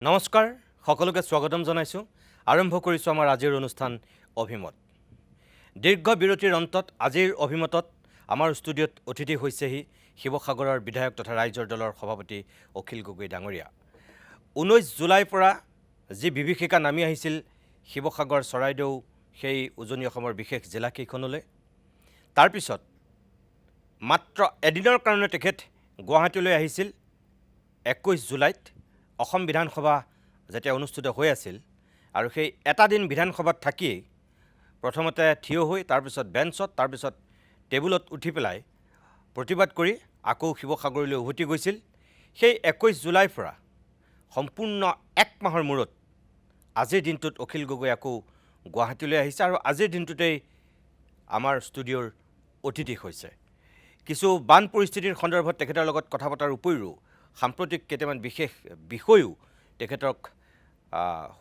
নমস্কাৰ সকলোকে স্বাগতম জনাইছোঁ আৰম্ভ কৰিছোঁ আমাৰ আজিৰ অনুষ্ঠান অভিমত দীৰ্ঘ বিৰতিৰ অন্তত আজিৰ অভিমতত আমাৰ ষ্টুডিঅ'ত অতিথি হৈছেহি শিৱসাগৰৰ বিধায়ক তথা ৰাইজৰ দলৰ সভাপতি অখিল গগৈ ডাঙৰীয়া 19 জুলাইৰ পৰা যি বিভীষিকা নামি আহিছিল শিৱসাগৰ চৰাইদেউ সেই উজনি অসমৰ বিশেষ জিলাকেইখনলৈ তাৰ পিছত মাত্ৰ এদিনৰ কাৰণে তেখেত গুৱাহাটীলৈ আহিছিল 21 জুলাইত অসম বিধানসভা যেতিয়া অনুষ্ঠিত হৈ আছিল আৰু সেই এটা দিন বিধানসভাত থাকি প্ৰথমতে থিয় হৈ তাৰ পিছত বেঞ্চত তাৰ পিছত টেবুলত উঠি পেলাই প্ৰতিবাদ কৰি আকৌ শিৱসাগৰলৈ উভতি গৈছিল সেই 21 জুলাইৰ পৰা সম্পূৰ্ণ এক মাহৰ মূৰত আজিৰ দিনটোত অখিল গগৈ আকৌ গুৱাহাটীলৈ আহিছে আৰু আজিৰ দিনটোতেই আমাৰ ষ্টুডিঅ'ৰ অতিথি হৈছে কিছু বান পৰিস্থিতিৰ সন্দৰ্ভত তেখেতৰ লগত কথা পতাৰ উপৰিও সাম্প্ৰতিক কেইটামান বিশেষ বিষয়ও তেখেতক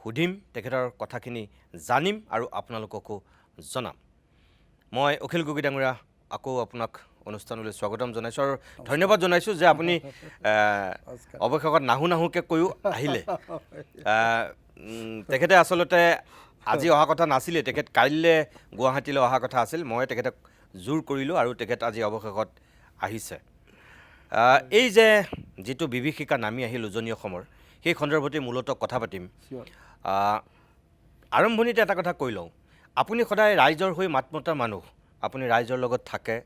সুধিম তেখেতৰ কথাখিনি জানিম আৰু আপোনালোককো জনাম মই অখিল গগৈ ডাঙৰীয়া আকৌ আপোনাক অনুষ্ঠানলৈ স্বাগতম জনাইছোঁ আৰু ধন্যবাদ জনাইছোঁ যে আপুনি অৱশেষত নাহুকে কৈও আহিলে তেখেতে আচলতে আজি অহা কথা নাছিলে তেখেত কাইলৈ গুৱাহাটীলৈ অহা কথা আছিল মই তেখেতক জোৰ কৰিলোঁ আৰু তেখেত আজি অৱশেষত আহিছে এই যে যিটো বিভীষিকা নামি আহিল উজনি অসমৰ সেই সন্দৰ্ভতে মূলতঃ কথা পাতিম আৰম্ভণিতে এটা কথা কৈ লওঁ আপুনি সদায় ৰাইজৰ হৈ মাত মতা মানুহ আপুনি ৰাইজৰ লগত থাকে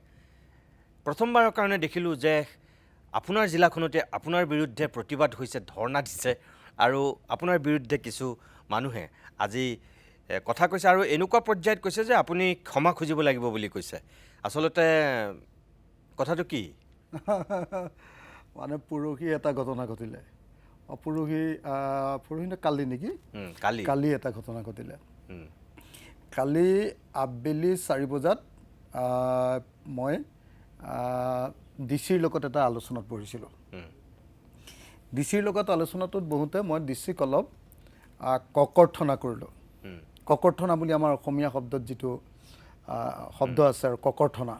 প্ৰথমবাৰৰ কাৰণে দেখিলোঁ যে আপোনাৰ জিলাখনতে আপোনাৰ বিৰুদ্ধে প্ৰতিবাদ হৈছে ধৰ্ণা দিছে আৰু আপোনাৰ বিৰুদ্ধে কিছু মানুহে আজি কথা কৈছে আৰু এনেকুৱা পৰ্যায়ত কৈছে যে আপুনি ক্ষমা খুজিব লাগিব বুলি কৈছে আচলতে কথাটো কি মানে পৰহি এটা ঘটনা ঘটিলে পৰহি কালি নেকি কালি এটা ঘটনা ঘটিলে কালি আবেলি 4 বজাত মই ডিচিৰ লগত এটা আলোচনাত বহিছিলোঁ ডিচিৰ লগত আলোচনাটোত বহুতে মই ডিচিক অলপ ককৰ্থনা কৰিলোঁ ককৰ্থনা বুলি আমাৰ অসমীয়া শব্দত যিটো শব্দ আছে আৰু ককৰ্থনা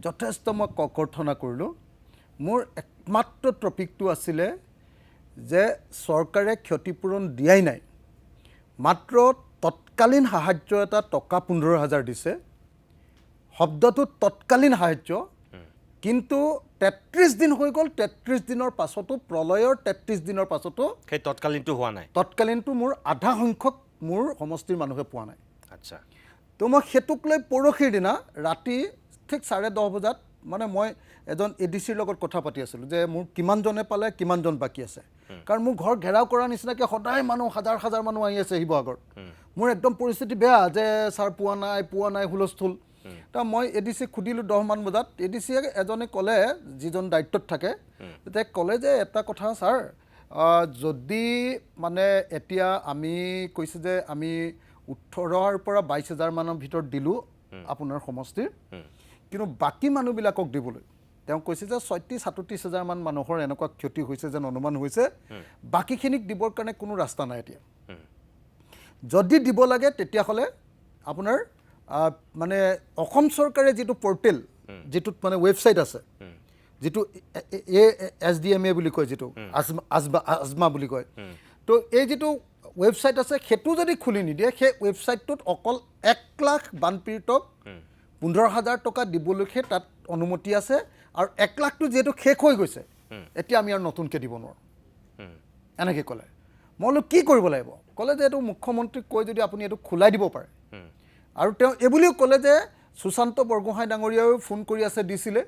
যথেষ্ট মই ককৰ্থনা কৰিলোঁ মোৰ একমাত্ৰ টপিকটো আছিলে যে চৰকাৰে ক্ষতিপূৰণ দিয়াই নাই মাত্ৰ তৎকালীন সাহায্য এটা টকা 15,000 দিছে শব্দটো তৎকালীন সাহায্য কিন্তু 33 দিন হৈ গ'ল 33 দিনৰ পাছতো প্ৰলয়ৰ 33 দিনৰ পাছতো সেই তৎকালীনটো হোৱা নাই তৎকালীনটো মোৰ আধা সংখ্যক মোৰ সমষ্টিৰ মানুহে পোৱা নাই আচ্ছা তো মই সেইটোক লৈ পৰহিৰ দিনা ৰাতি ঠিক 10:30 বজাত মানে মই এজন এডিচিৰ লগত কথা পাতি আছিলোঁ যে মোৰ কিমানজনে পালে কিমানজন বাকী আছে কাৰণ মোৰ ঘৰ ঘেৰাও কৰা নিচিনাকৈ সদায় মানুহ হাজাৰ মানুহ আহি আছে শিৱসাগৰ মোৰ একদম পৰিস্থিতি বেয়া যে ছাৰ পোৱা নাই হুলস্থুল তো মই এডিচিক সুধিলোঁ 10 মান বজাত এডিচিয়ে এজনে ক'লে যিজন দায়িত্বত থাকে তেওঁক ক'লে যে এটা কথা ছাৰ যদি মানে এতিয়া আমি কৈছে যে আমি 18,000 পৰা 22,000 মানৰ ভিতৰত দিলোঁ আপোনাৰ সমষ্টিৰ কিন্তু বাকী মানুহবিলাকক দিবলৈ তেওঁ কৈছে যে 37,000 মান মানুহৰ এনেকুৱা ক্ষতি হৈছে যেন অনুমান হৈছে বাকীখিনিক দিবৰ কাৰণে কোনো ৰাস্তা নাই এতিয়া যদি দিব লাগে তেতিয়াহ'লে আপোনাৰ মানে অসম চৰকাৰে যিটো পৰ্টেল যিটোত মানে ৱেবছাইট আছে যিটো SDMA বুলি কয় যিটো আজমা বুলি কয় তো এই যিটো ৱেবছাইট আছে সেইটো যদি খুলি নিদিয়ে সেই ৱেবছাইটটোত অকল 1 লাখ বানপীড়িতক 15,000 টকা দিবলৈহে তাত অনুমতি আছে আৰু 1 লাখটো যিহেতু শেষ হৈ গৈছে এতিয়া আমি আৰু নতুনকৈ দিব নোৱাৰোঁ এনেকৈ ক'লে মই বোলো কি কৰিব লাগিব ক'লে যে এইটো মুখ্যমন্ত্ৰীক কৈ যদি আপুনি এইটো খোলাই দিব পাৰে আৰু তেওঁ এইবুলিও ক'লে যে সুশান্ত বৰগোহাঁই ডাঙৰীয়াও ফোন কৰি আছে ডিচিলে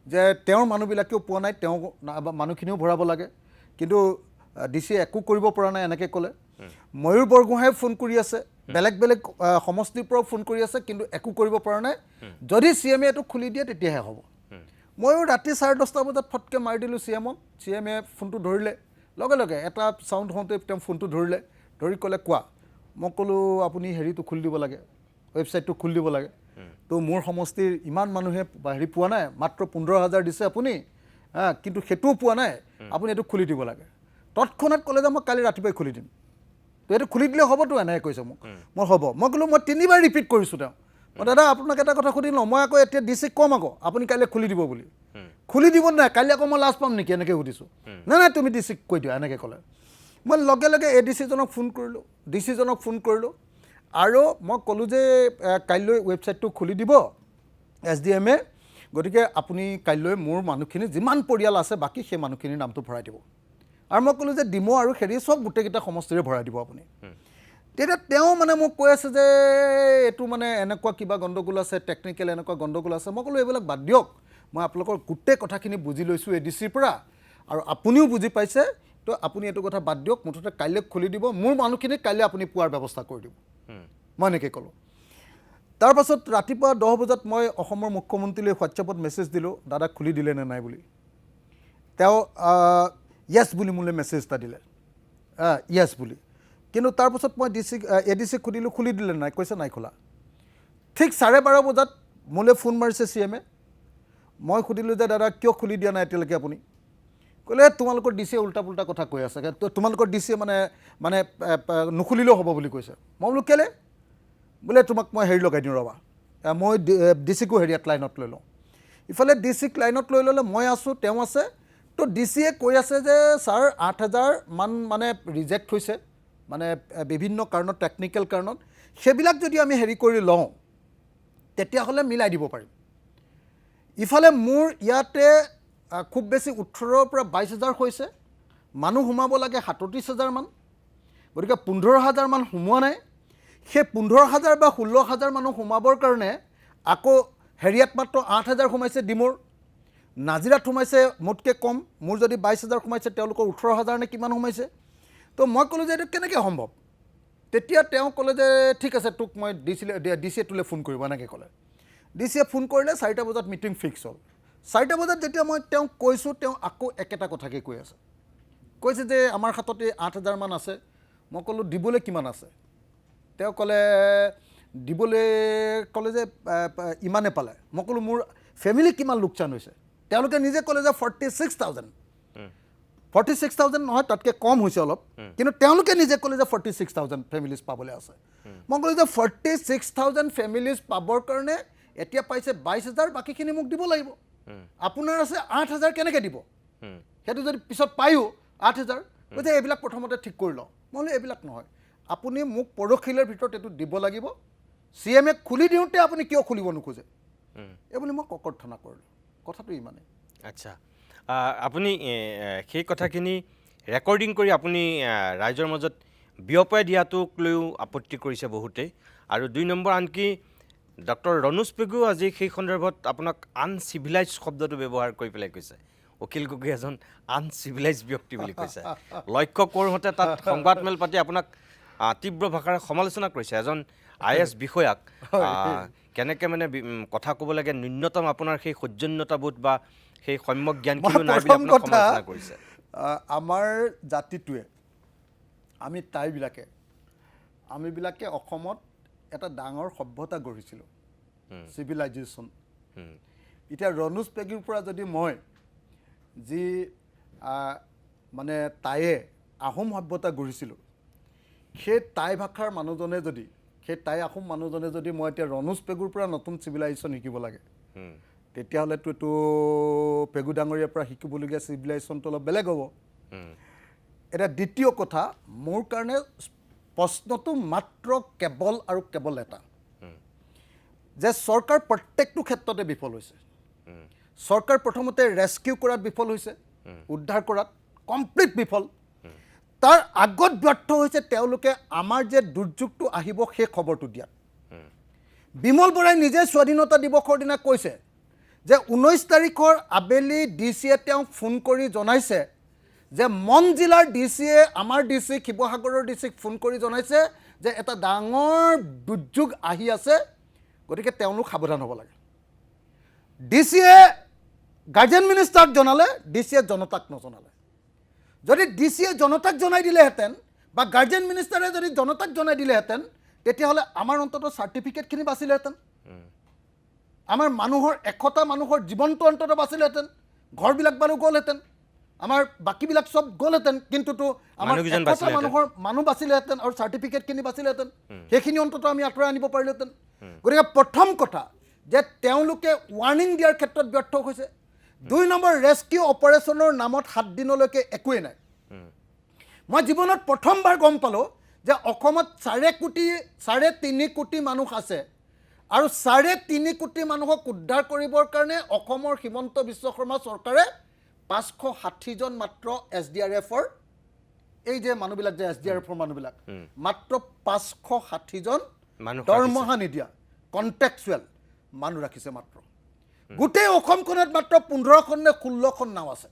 যে তেওঁৰ মানুহবিলাকেও পোৱা নাই তেওঁ মানুহখিনিও ভৰাব লাগে কিন্তু ডিচিয়ে একো কৰিব পৰা নাই এনেকৈ ক'লে ময়ূৰ বৰগোহাঁয়ে ফোন কৰি আছে বেলেগ সমষ্টিৰ পৰাও ফোন কৰি আছে কিন্তু একো কৰিব পৰা নাই যদি CMA এইটো খুলি দিয়ে তেতিয়াহে হ'ব ময়ো ৰাতি 10:30 বজাত ফটকৈ মাৰি দিলোঁ CMA ফোনটো ধৰিলে লগে এটা চাউণ্ড হওঁতে তেওঁ ফোনটো ধৰি ক'লে কোৱা মই ক'লোঁ আপুনি হেৰিটো খুলি দিব লাগে ৱেবছাইটটো খুলি দিব লাগে তো মোৰ সমষ্টিৰ ইমান মানুহে হেৰি পোৱা নাই মাত্ৰ 15,000 দিছে আপুনি কিন্তু সেইটোও পোৱা নাই আপুনি এইটো খুলি দিব লাগে তৎক্ষণাত ক'লে যে মই কালি ৰাতিপুৱাই খুলি দিম তো এইটো খুলি দিলে হ'বতো এনেকৈ কৈছে মোক মই হ'ব মই ক'লোঁ মই 3বাৰ ৰিপিট কৰিছোঁ তেওঁ মই দাদা আপোনাক এটা কথা সুধি লওঁ মই আকৌ এতিয়া ডিচিক ক'ম আকৌ আপুনি কাইলৈ খুলি দিব বুলি খুলি দিব নাই কাইলৈ আকৌ মই লাজ পাম নেকি এনেকৈ সুধিছোঁ নাই তুমি ডিচিক কৈ দিয়া এনেকৈ ক'লে মই লগে লগে ADC-জনক ফোন কৰিলোঁ, DC-জনক ফোন কৰিলোঁ আৰু মই ক'লোঁ যে কাইলৈ ৱেবছাইটটো খুলি দিব SDM-এ, গতিকে আপুনি কাইলৈ মোৰ মানুহখিনি যিমান পৰিয়াল আছে বাকী সেই মানুহখিনিৰ নামটো ভৰাই দিব। আৰু মই ক'লোঁ যে ডিমৌ আৰু হেৰি চব গোটেইকেইটা সমষ্টিৰে ভৰাই দিব আপুনি। তেতিয়া তেওঁ মানে মোক কৈ আছে যে এইটো মানে এনেকুৱা কিবা গণ্ডগোল আছে, টেকনিকেল এনেকুৱা গণ্ডগোল আছে। মই ক'লোঁ এইবিলাক বাদ দিয়ক, মই আপোনালোকৰ গোটেই কথাখিনি বুজি লৈছোঁ ADC-ৰ পৰা আৰু আপুনিও বুজি পাইছে, তো আপুনি এইটো কথা বাদ দিয়ক, মুঠতে কাইলৈ খুলি দিব, মোৰ মানুহখিনিক কাইলৈ আপুনি পোৱাৰ ব্যৱস্থা কৰি দিব। মই এনেকৈ ক'লোঁ। তাৰপাছত ৰাতিপুৱা 10 বজাত মই অসমৰ মুখ্যমন্ত্ৰীলৈ হোৱাটছএপত মেছেজ দিলোঁ, দাদা খুলি দিলে নে নাই বুলি। তেওঁ য়েছ বুলি মোলৈ মেছেজ এটা দিলে, য়েছ বুলি। কিন্তু তাৰপাছত মই ADC সুধিলোঁ খুলি দিলে নাই, কৈছে নাই খোলা। ঠিক 12:30 বজাত মোলৈ ফোন মাৰিছে CM-এ। মই সুধিলোঁ যে দাদা কিয় খুলি দিয়া নাই এতিয়ালৈকে আপুনি? ক'লে তোমালোকৰ DC-য়ে উল্টা পুল্টা কথা কৈ আছে, তোমালোকৰ DC-য়ে মানে নুখুলিলেও হ'ব বুলি কৈছে। মই বোলো কেলে? বোলে তোমাক মই হেৰি লগাই দিওঁ ৰ'বা, মই DC-কো হেৰিয়াত লাইনত লৈ লওঁ। ইফালে DC-ক লাইনত লৈ ল'লে মই আছোঁ, তেওঁ আছে। তো DC-য়ে কৈ আছে যে ছাৰ 8,000 মান মানে ৰিজেক্ট হৈছে, মানে বিভিন্ন কাৰণত, টেকনিকেল কাৰণত। সেইবিলাক যদি আমি হেৰি কৰি লওঁ তেতিয়াহ'লে মিলাই দিব পাৰিম। ইফালে মোৰ ইয়াতে খুব বেছি 18,000 পৰা 22,000 হৈছে, মানুহ সোমাব লাগে 37,000 মান, গতিকে 15,000 মান সোমোৱা নাই। সেই 15,000 বা 16,000 মানুহ সোমাবৰ কাৰণে আকৌ হেৰিয়াত মাত্ৰ 8,000 সোমাইছে ডিমৌৰ, নাজিৰাত সোমাইছে মোতকৈ কম। মোৰ যদি 22,000 সোমাইছে, তেওঁলোকৰ 18,000 নে কিমান সোমাইছে। তো মই ক'লোঁ যে এইটো কেনেকৈ সম্ভৱ? তেতিয়া তেওঁ ক'লে যে ঠিক আছে, তোক মই DC-য়ে তোলৈ ফোন কৰিব, এনেকৈ ক'লে। DC-য়ে ফোন কৰিলে, 4টা বজাত মিটিং ফিক্স হ'ল। 4টা বজাত যেতিয়া মই তেওঁক কৈছোঁ, তেওঁ আকৌ একেটা কথাকে কৈ আছে, কৈছে যে আমাৰ হাততে 8,000 মান আছে। মই ক'লোঁ দিবলৈ কিমান আছে? তেওঁ ক'লে দিবলৈ ক'লে যে ইমানে পালে। মই ক'লোঁ মোৰ ফেমিলি কিমান লোকচান হৈছে? তেওঁলোকে নিজে ক'লে যে 46,000। 46,000 নহয়, তাতকৈ কম হৈছে অলপ, কিন্তু তেওঁলোকে নিজে ক'লে যে 46,000 ফেমিলিজ পাবলৈ আছে। মই ক'লোঁ যে 46,000 ফেমিলিজ পাবৰ কাৰণে এতিয়া পাইছে 22,000, বাকীখিনি মোক দিব লাগিব। আপোনাৰ আছে 8,000, কেনেকৈ দিব? সেইটো যদি পিছত পায়ো 8,000, গতিকে এইবিলাক প্ৰথমতে ঠিক কৰি লওঁ। মই বোলো এইবিলাক নহয়, আপুনি মোক পৰহিলৈৰ ভিতৰত এইটো দিব লাগিব। CM-এ খুলি দিওঁতে আপুনি কিয় খুলিব নোখোজে? এই বুলি মই ককৰ্থনা কৰিলোঁ। কথাটো ইমানেই। আচ্ছা, আপুনি সেই কথাখিনি ৰেকৰ্ডিং কৰি আপুনি ৰাইজৰ মাজত বিয়পাই দিয়াটোক লৈও আপত্তি কৰিছে বহুতেই। আৰু 2 নম্বৰ, আনকি ডক্টৰ ৰণোজ পেগুও আজি সেই সন্দৰ্ভত আপোনাক আনচিভিলাইজ শব্দটো ব্যৱহাৰ কৰি পেলাই কৈছে। অখিল গগৈ এজন আনচিভিলাইজ ব্যক্তি বুলি কৈছে। লক্ষ্য কৰোঁতে তাত সংবাদমেল পাতি আপোনাক তীব্ৰ ভাষাৰে সমালোচনা কৰিছে। এজন IAS বিষয়াক কেনেকৈ মানে কথা ক'ব লাগে, ন্যূনতম আপোনাৰ সেই সৌজন্যতাবোধ বা সেই সম্যক জ্ঞানখিনিও নাই বুলি আপোনাক সমালোচনা কৰিছে। আমাৰ জাতিটোৱে, আমিবিলাকে অসমত এটা ডাঙৰ সভ্যতা গঢ়িছিলোঁ, চিভিলাইজেশ্যন। এতিয়া ৰণোজ পেগুৰ পৰা যদি মই যি মানে তায়ে আহোম সভ্যতা গঢ়িছিলোঁ, সেই টাই ভাষাৰ মানুহজনে যদি, সেই টাই আহোম মানুহজনে যদি মই এতিয়া ৰণোজ পেগুৰ পৰা নতুন চিভিলাইজেশ্যন শিকিব লাগে, তেতিয়াহ'লেতো এইটো পেগু ডাঙৰীয়াৰ পৰা শিকিবলগীয়া চিভিলাইজেশ্যনটো অলপ বেলেগ হ'ব। এটা দ্বিতীয় কথা, মোৰ কাৰণে প্ৰশ্নটো মাত্ৰ কেৱল আৰু কেৱল এটা, যে চৰকাৰ প্ৰত্যেকটো ক্ষেত্ৰতে বিফল হৈছে। চৰকাৰ প্ৰথমতে ৰেস্কিউ কৰাত বিফল হৈছে, উদ্ধাৰ কৰাত কমপ্লিট বিফল। তাৰ আগত ব্যৰ্থ হৈছে তেওঁলোকে আমাৰ যে দুৰ্যোগটো আহিব সেই খবৰটো দিয়াত। বিমল বৰাই নিজে স্বাধীনতা দিৱসৰ দিনা কৈছে যে 19 তাৰিখৰ আবেলি DC-য়ে তেওঁক ফোন কৰি জনাইছে যে মন জিলাৰ DC-য়ে আমাৰ DC শিৱসাগৰৰ DC-ক ফোন কৰি জনাইছে যে এটা ডাঙৰ দুৰ্যোগ আহি আছে, গতিকে তেওঁলোক সাৱধান হ'ব লাগে। DC-য়ে গাৰ্জেন মিনিষ্টাৰক জনালে, DC-য়ে জনতাক নজনালে। যদি DC-য়ে জনতাক জনাই দিলেহেঁতেন বা গাৰ্জেন মিনিষ্টাৰে যদি জনতাক জনাই দিলেহেঁতেন, তেতিয়াহ'লে আমাৰ অন্ততঃ চাৰ্টিফিকেটখিনি বাচিলেহেঁতেন, আমাৰ মানুহৰ 100টা মানুহৰ জীৱনটো অন্ততঃ বাচিলেহেঁতেন, ঘৰবিলাক বাৰু গ'লহেঁতেন, আমাৰ বাকীবিলাক চব গ'লহেঁতেন, কিন্তুতো আমাৰ 100টা মানুহৰ মানুহ বাচিলেহেঁতেন আৰু চাৰ্টিফিকেটখিনি বাচিলেহেঁতেন, সেইখিনি অন্ততঃ আমি আঁতৰাই আনিব পাৰিলোহেঁতেন। গতিকে প্ৰথম কথা যে তেওঁলোকে ৱাৰ্ণিং দিয়াৰ ক্ষেত্ৰত ব্যৰ্থ হৈছে। 2 নম্বৰ, ৰেস্কিউ অপাৰেশ্যনৰ নামত 7 দিনলৈকে একোৱেই নাই। মই জীৱনত প্ৰথমবাৰ গম পালোঁ যে অসমত 3.5 কোটি মানুহ আছে আৰু 3.5 কোটি মানুহক উদ্ধাৰ কৰিবৰ কাৰণে অসমৰ হিমন্ত বিশ্ব শৰ্মা চৰকাৰে 560 জন মাত্ৰ SDRFৰ এই যে মানুহবিলাক যে SDRFৰ মানুহবিলাক মাত্ৰ 560 জন মানুহ দৰমহা নিদিয়া কণ্টেক্সুৱেল মানুহ ৰাখিছে মাত্ৰ গোটেই অসমখনত মাত্ৰ 15খন নে 16খন নাও আছে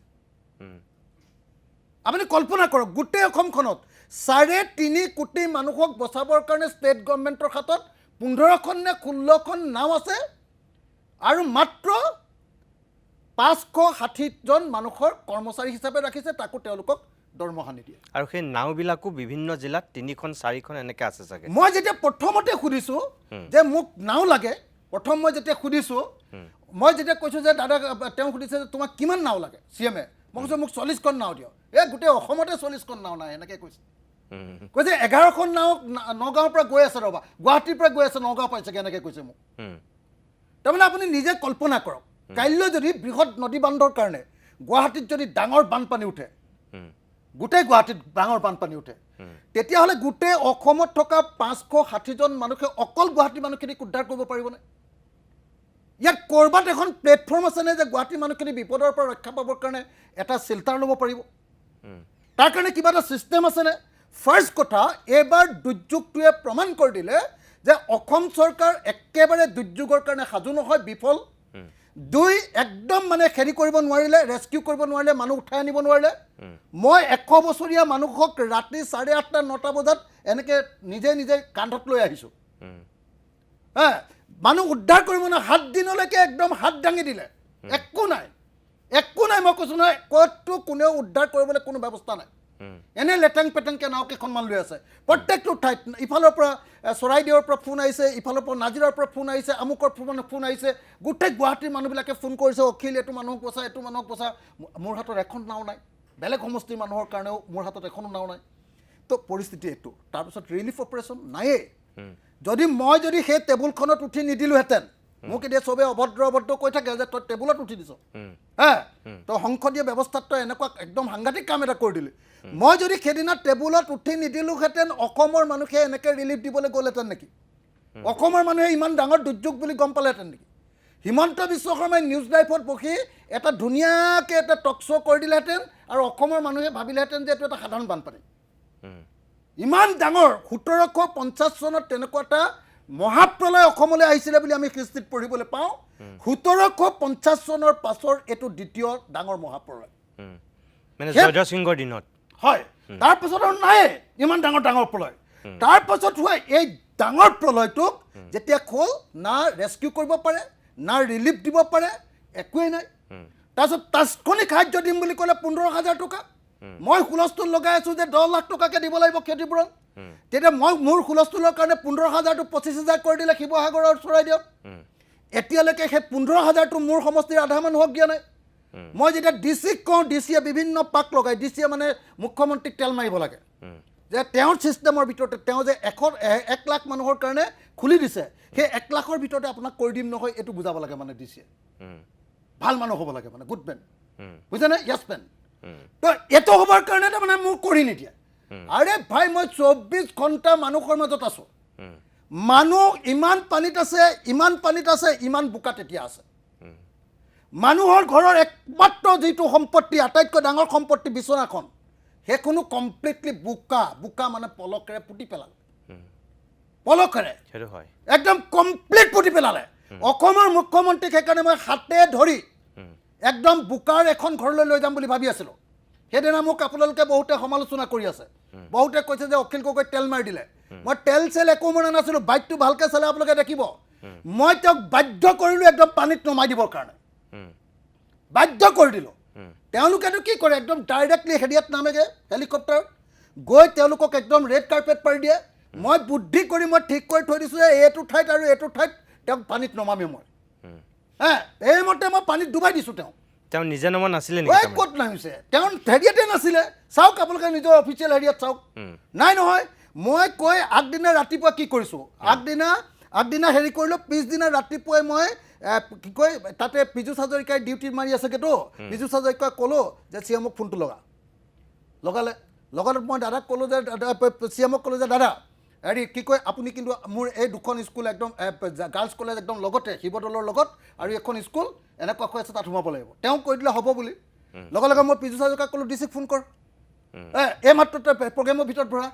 আপুনি কল্পনা কৰক গোটেই অসমখনত 3.5 কোটি মানুহক বচাবৰ কাৰণে ষ্টেট গভৰ্ণমেণ্টৰ হাতত 15খন নে 16খন নাও আছে আৰু মাত্ৰ 560 জন মানুহৰ কৰ্মচাৰী হিচাপে ৰাখিছে তাকো তেওঁলোকক দৰমহা নিদিয়ে আৰু সেই নাওবিলাকো বিভিন্ন জিলাত 3খন 4খন এনেকৈ আছে চাগে মই যেতিয়া প্ৰথমতে সুধিছোঁ যে মোক নাও লাগে প্ৰথম মই যেতিয়া সুধিছোঁ মই যেতিয়া কৈছোঁ যে দাদা তেওঁ সুধিছে যে তোমাক কিমান নাও লাগে CMে মই কৈছোঁ মোক 40খন নাও দিয়ক এই গোটেই অসমতে 40খন নাও নাই এনেকৈ কৈছে কৈছে 11খন নাও নগাঁৱৰ পৰা গৈ আছে ৰ'বা গুৱাহাটীৰ পৰা গৈ আছে নগাঁও পাইছেগৈ এনেকৈ কৈছে মোক তাৰমানে আপুনি নিজে কল্পনা কৰক কাইলৈ যদি বৃহৎ নদী বান্ধৰ কাৰণে গুৱাহাটীত যদি ডাঙৰ বানপানী উঠে গোটেই গুৱাহাটীত ডাঙৰ বানপানী উঠে তেতিয়াহ'লে গোটেই অসমত থকা 560 জন মানুহে অকল গুৱাহাটীৰ মানুহখিনিক উদ্ধাৰ কৰিব পাৰিবনে ইয়াত ক'ৰবাত এখন প্লেটফৰ্ম আছেনে যে গুৱাহাটীৰ মানুহখিনি বিপদৰ পৰা ৰক্ষা পাবৰ কাৰণে এটা শ্বেল্টাৰ ল'ব পাৰিব তাৰ কাৰণে কিবা এটা ছিষ্টেম আছেনে ফাৰ্ষ্ট কথা এইবাৰ দুৰ্যোগটোৱে প্ৰমাণ কৰি দিলে যে অসম চৰকাৰ একেবাৰে দুৰ্যোগৰ কাৰণে সাজু নহয় বিফল দুই একদম মানে হেৰি কৰিব নোৱাৰিলে ৰেস্কিউ কৰিব নোৱাৰিলে মানুহ উঠাই আনিব নোৱাৰিলে মই 100 বছৰীয়া মানুহক ৰাতি 8:30 9টা বজাত এনেকৈ নিজে নিজে কান্ধত লৈ আহিছোঁ মানুহ উদ্ধাৰ কৰিব না 7 দিনলৈকে একদম হাত দাঙি দিলে একো নাই মই কৈছোঁ নহয় ক'তো কোনেও উদ্ধাৰ কৰিবলৈ কোনো ব্যৱস্থা নাই এনে লেটেং পেটেংকৈ নাও কেইখনমান লৈ আছে প্ৰত্যেকটো ঠাইত ইফালৰ পৰা চৰাইদেউৰ পৰা ফোন আহিছে ইফালৰ পৰা নাজিৰাৰ পৰা ফোন আহিছে আমুকৰ ফোন আহিছে গোটেই গুৱাহাটীৰ মানুহবিলাকে ফোন কৰিছে অখিল এইটো মানুহক বচা মোৰ হাতত এখন নাও নাই বেলেগ সমষ্টিৰ মানুহৰ কাৰণেও মোৰ হাতত এখনো নাও নাই তো পৰিস্থিতি এইটো তাৰপিছত ৰিলিফ অপাৰেশ্যন নায়েই যদি সেই টেবুলখনত উঠি নিদিলোহেঁতেন মোক এতিয়া চবে অভদ্ৰ কৈ থাকে যে তই টেবুলত উঠি দিছ তো সংসদীয় ব্যৱস্থাত তই এনেকুৱা একদম সাংঘাতিক কাম এটা কৰি দিলি মই যদি সেইদিনা টেবুলত উঠি নিদিলোহেঁতেন অসমৰ মানুহে এনেকৈ ৰিলিফ দিবলৈ গ'লহেঁতেন নেকি অসমৰ মানুহে ইমান ডাঙৰ দুৰ্যোগ বুলি গম পালেহেঁতেন নেকি হিমন্ত বিশ্ব শৰ্মাই নিউজ লাইভত বহি এটা ধুনীয়াকৈ এটা টক শ্ব' কৰি দিলেহেঁতেন আৰু অসমৰ মানুহে ভাবিলেহেঁতেন যে এইটো এটা সাধাৰণ বানপানী ইমান ডাঙৰ 1750 চনত তেনেকুৱা এটা মহাপ্ৰলয় অসমলৈ আহিছিলে বুলি আমি হিষ্ট্ৰীত পঢ়িবলৈ পাওঁ 1750 চনৰ পাছৰ এইটো দ্বিতীয় ডাঙৰ মহাপ্ৰলয় মানে জয়ধ্বজ সিংহৰ দিনত হয় তাৰপাছত আৰু নাই ইমান ডাঙৰ প্ৰলয় তাৰপাছত হোৱা এই ডাঙৰ প্ৰলয়টোক যেতিয়া খোল না ৰেস্কিউ কৰিব পাৰে না ৰিলিফ দিব পাৰে একোৱেই নাই তাৰপিছত তাৎক্ষণিক সাহায্য দিম বুলি ক'লে 15,000 টকা মই হুলস্থুল লগাই আছোঁ যে 10 লাখ টকাকৈ দিব লাগিব ক্ষতিপূৰণ তেতিয়া মই মোৰ হুলস্থুলৰ কাৰণে 15,000টো 25,000 কৰি দিলে শিৱসাগৰ আৰু চৰাইদেউত এতিয়ালৈকে সেই 15,000টো মোৰ সমষ্টিৰ আধা মানুহক দিয়া নাই মই যেতিয়া ডিচিক কওঁ ডিচিয়ে বিভিন্ন পাক লগাই ডিচিয়ে মানে মুখ্যমন্ত্ৰীক তেল মাৰিব লাগে যে তেওঁৰ ছিষ্টেমৰ ভিতৰতে তেওঁ যে 1 লাখ মানুহৰ কাৰণে খুলি দিছে সেই 1 লাখৰ ভিতৰতে আপোনাক কৰি দিম নহয় এইটো বুজাব লাগে মানে ডিচিয়ে ভাল মানুহ হ'ব লাগে মানে গুড মেন বুজিছেনে য়েছ মেন তো এইটো হ'বৰ কাৰণে তাৰমানে মোক কৰি নিদিয়ে আৰে ভাই মই 24 ঘণ্টা মানুহৰ মাজত আছোঁ মানুহ ইমান পানীত আছে ইমান বোকাত এতিয়া আছে মানুহৰ ঘৰৰ একমাত্ৰ যিটো সম্পত্তি আটাইতকৈ ডাঙৰ সম্পত্তি বিচনাখন সেইখনো কমপ্লিটলি বোকা মানে পলকেৰে পুতি পেলালে পলকেৰে সেইটো হয় একদম কমপ্লিট পুতি পেলালে অসমৰ মুখ্যমন্ত্ৰীক সেইকাৰণে মই হাতে ধৰি একদম বোকাৰ এখন ঘৰলৈ লৈ যাম বুলি ভাবি আছিলোঁ সেইদিনা মোক আপোনালোকে বহুতে সমালোচনা কৰি আছে বহুতে কৈছে যে অখিল গগৈ তেল মাৰি দিলে মই তেল চেল একো মনা নাছিলোঁ বাইকটো ভালকৈ চালে আপোনালোকে দেখিব মই তেওঁক বাধ্য কৰিলোঁ একদম পানীত নমাই দিবৰ কাৰণে বাধ্য কৰি দিলোঁ তেওঁলোকেতো কি কৰে একদম ডাইৰেক্টলি হেৰিয়াত নামেগৈ হেলিকপ্টাৰ গৈ তেওঁলোকক একদম ৰেড কাৰ্পেট পাৰি দিয়ে মই বুদ্ধি কৰি মই ঠিক কৰি থৈ দিছোঁ যে এইটো ঠাইত আৰু এইটো ঠাইত তেওঁক পানীত নমামেই মই এইমতে মই পানীত ডুবাই দিছোঁ তেওঁ নিজে নমা নাছিলে নেকি ক'ত নামিছে তেওঁ হেৰিয়াতে নাছিলে চাওক আপোনালোকে নিজৰ অফিচিয়েল হেৰিয়াত চাওক নাই নহয় মই কৈ আগদিনা ৰাতিপুৱা কি কৰিছোঁ আগদিনা হেৰি কৰিলোঁ পিছদিনা ৰাতিপুৱাই মই কি কয় তাতে পীযুষ হাজৰিকাই ডিউটি মাৰি আছেগৈতো পীযুষ হাজৰিকাই ক'লোঁ যে চিএমক ফোনটো লগালে লগত মই দাদাক ক'লোঁ যে CMক ক'লোঁ যে দাদা হেৰি কি কয় আপুনি কিন্তু মোৰ এই দুখন স্কুল একদম গাৰ্লছ কলেজ একদম লগতে শিৱদৌলৰ লগত আৰু এখন স্কুল এনেকুৱা হৈ আছে তাত সোমাব লাগিব তেওঁ কৈ দিলে হ'ব বুলি লগে লগে মই পীযুষ হাজৰিকাক ক'লোঁ ডিচিক ফোন কৰ এই মাত্ৰ প্ৰগ্ৰেমৰ ভিতৰত ভৰা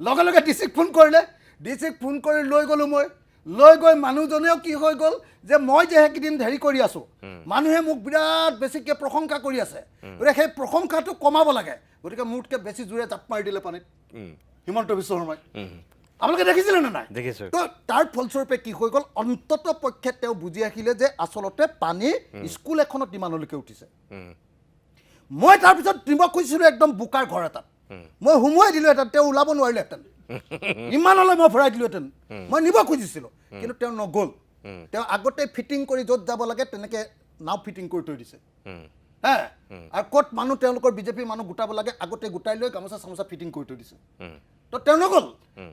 লগে লগে ডিচিক ফোন কৰিলে ডিচিক ফোন কৰি লৈ গ'লোঁ মই লৈ গৈ মানুহজনেও কি হৈ গ'ল যে মই যে সেইকেইদিন হেৰি কৰি আছোঁ মানুহে মোক বিৰাট বেছিকৈ প্ৰশংসা কৰি আছে গতিকে সেই প্ৰশংসাটো কমাব লাগে গতিকে মোতকৈ বেছি জোৰে জাপ মাৰি দিলে পানীত হিমন্ত বিশ্ব শৰ্মাই আপোনালোকে দেখিছিলে নে নাই দেখিছোঁ তো তাৰ ফলস্বৰূপে কি হৈ গ'ল অন্তত পক্ষে তেওঁ বুজি আহিলে যে আচলতে পানী স্কুল এখনত ইমানলৈকে উঠিছে মই তাৰপিছত নিব খুজিছিলোঁ একদম বোকাৰ ঘৰ এটাত মই সোমোৱাই দিলোঁ এটা তেওঁ ওলাব নোৱাৰিলেহেঁতেন ইমানলৈ মই ভৰাই দিলোঁহেঁতেন মই নিব খুজিছিলোঁ কিন্তু তেওঁ নগ'ল তেওঁ আগতে ফিটিং কৰি য'ত যাব লাগে তেনেকৈ নাও ফিটিং কৰি থৈ দিছে হে আৰু ক'ত মানুহ তেওঁলোকৰ বিজেপিৰ মানুহ গোটাব লাগে আগতে গোটাই লৈ গামোচা চামোচা ফিটিং কৰি থৈ দিছে তো তেওঁ নগ'ল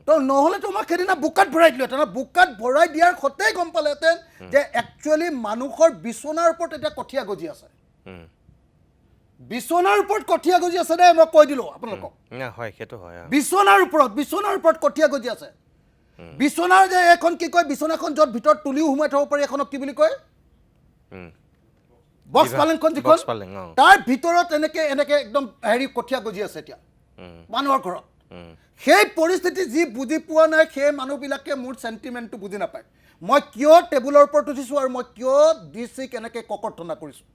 তো নহ'লেতো মই সেইদিনা বোকাত ভৰাই দিলোঁহেঁতেন বোকাত ভৰাই দিয়াৰ সতেই গম পালেহেঁতেন যে একচুৱেলি মানুহৰ বিচনাৰ ওপৰত এতিয়া কঠীয়া গজি আছে বিচনাৰ ওপৰত কঠীয়া গজি আছে দেই মই কৈ দিলোঁ আপোনালোকক হয় সেইটো হয় বিচনাৰ ওপৰত কঠীয়া গজি আছে বিচনাৰ যে এখন কি কয় বিচনাখন য'ত ভিতৰত তুলিও সোমাই থ'ব পাৰি এখনক কি বুলি কয় বক্স পালেংখন যিখন তাৰ ভিতৰত এনেকৈ একদম হেৰি কঠীয়া গজি আছে এতিয়া মানুহৰ ঘৰত সেই পৰিস্থিতি যি বুজি পোৱা নাই সেই মানুহবিলাকে মোৰ চেণ্টিমেণ্টটো বুজি নাপায় মই কিয় টেবুলৰ ওপৰত উঠিছোঁ আৰু মই কিয় ডিচিক এনেকৈ ককৰ্থনা কৰিছোঁ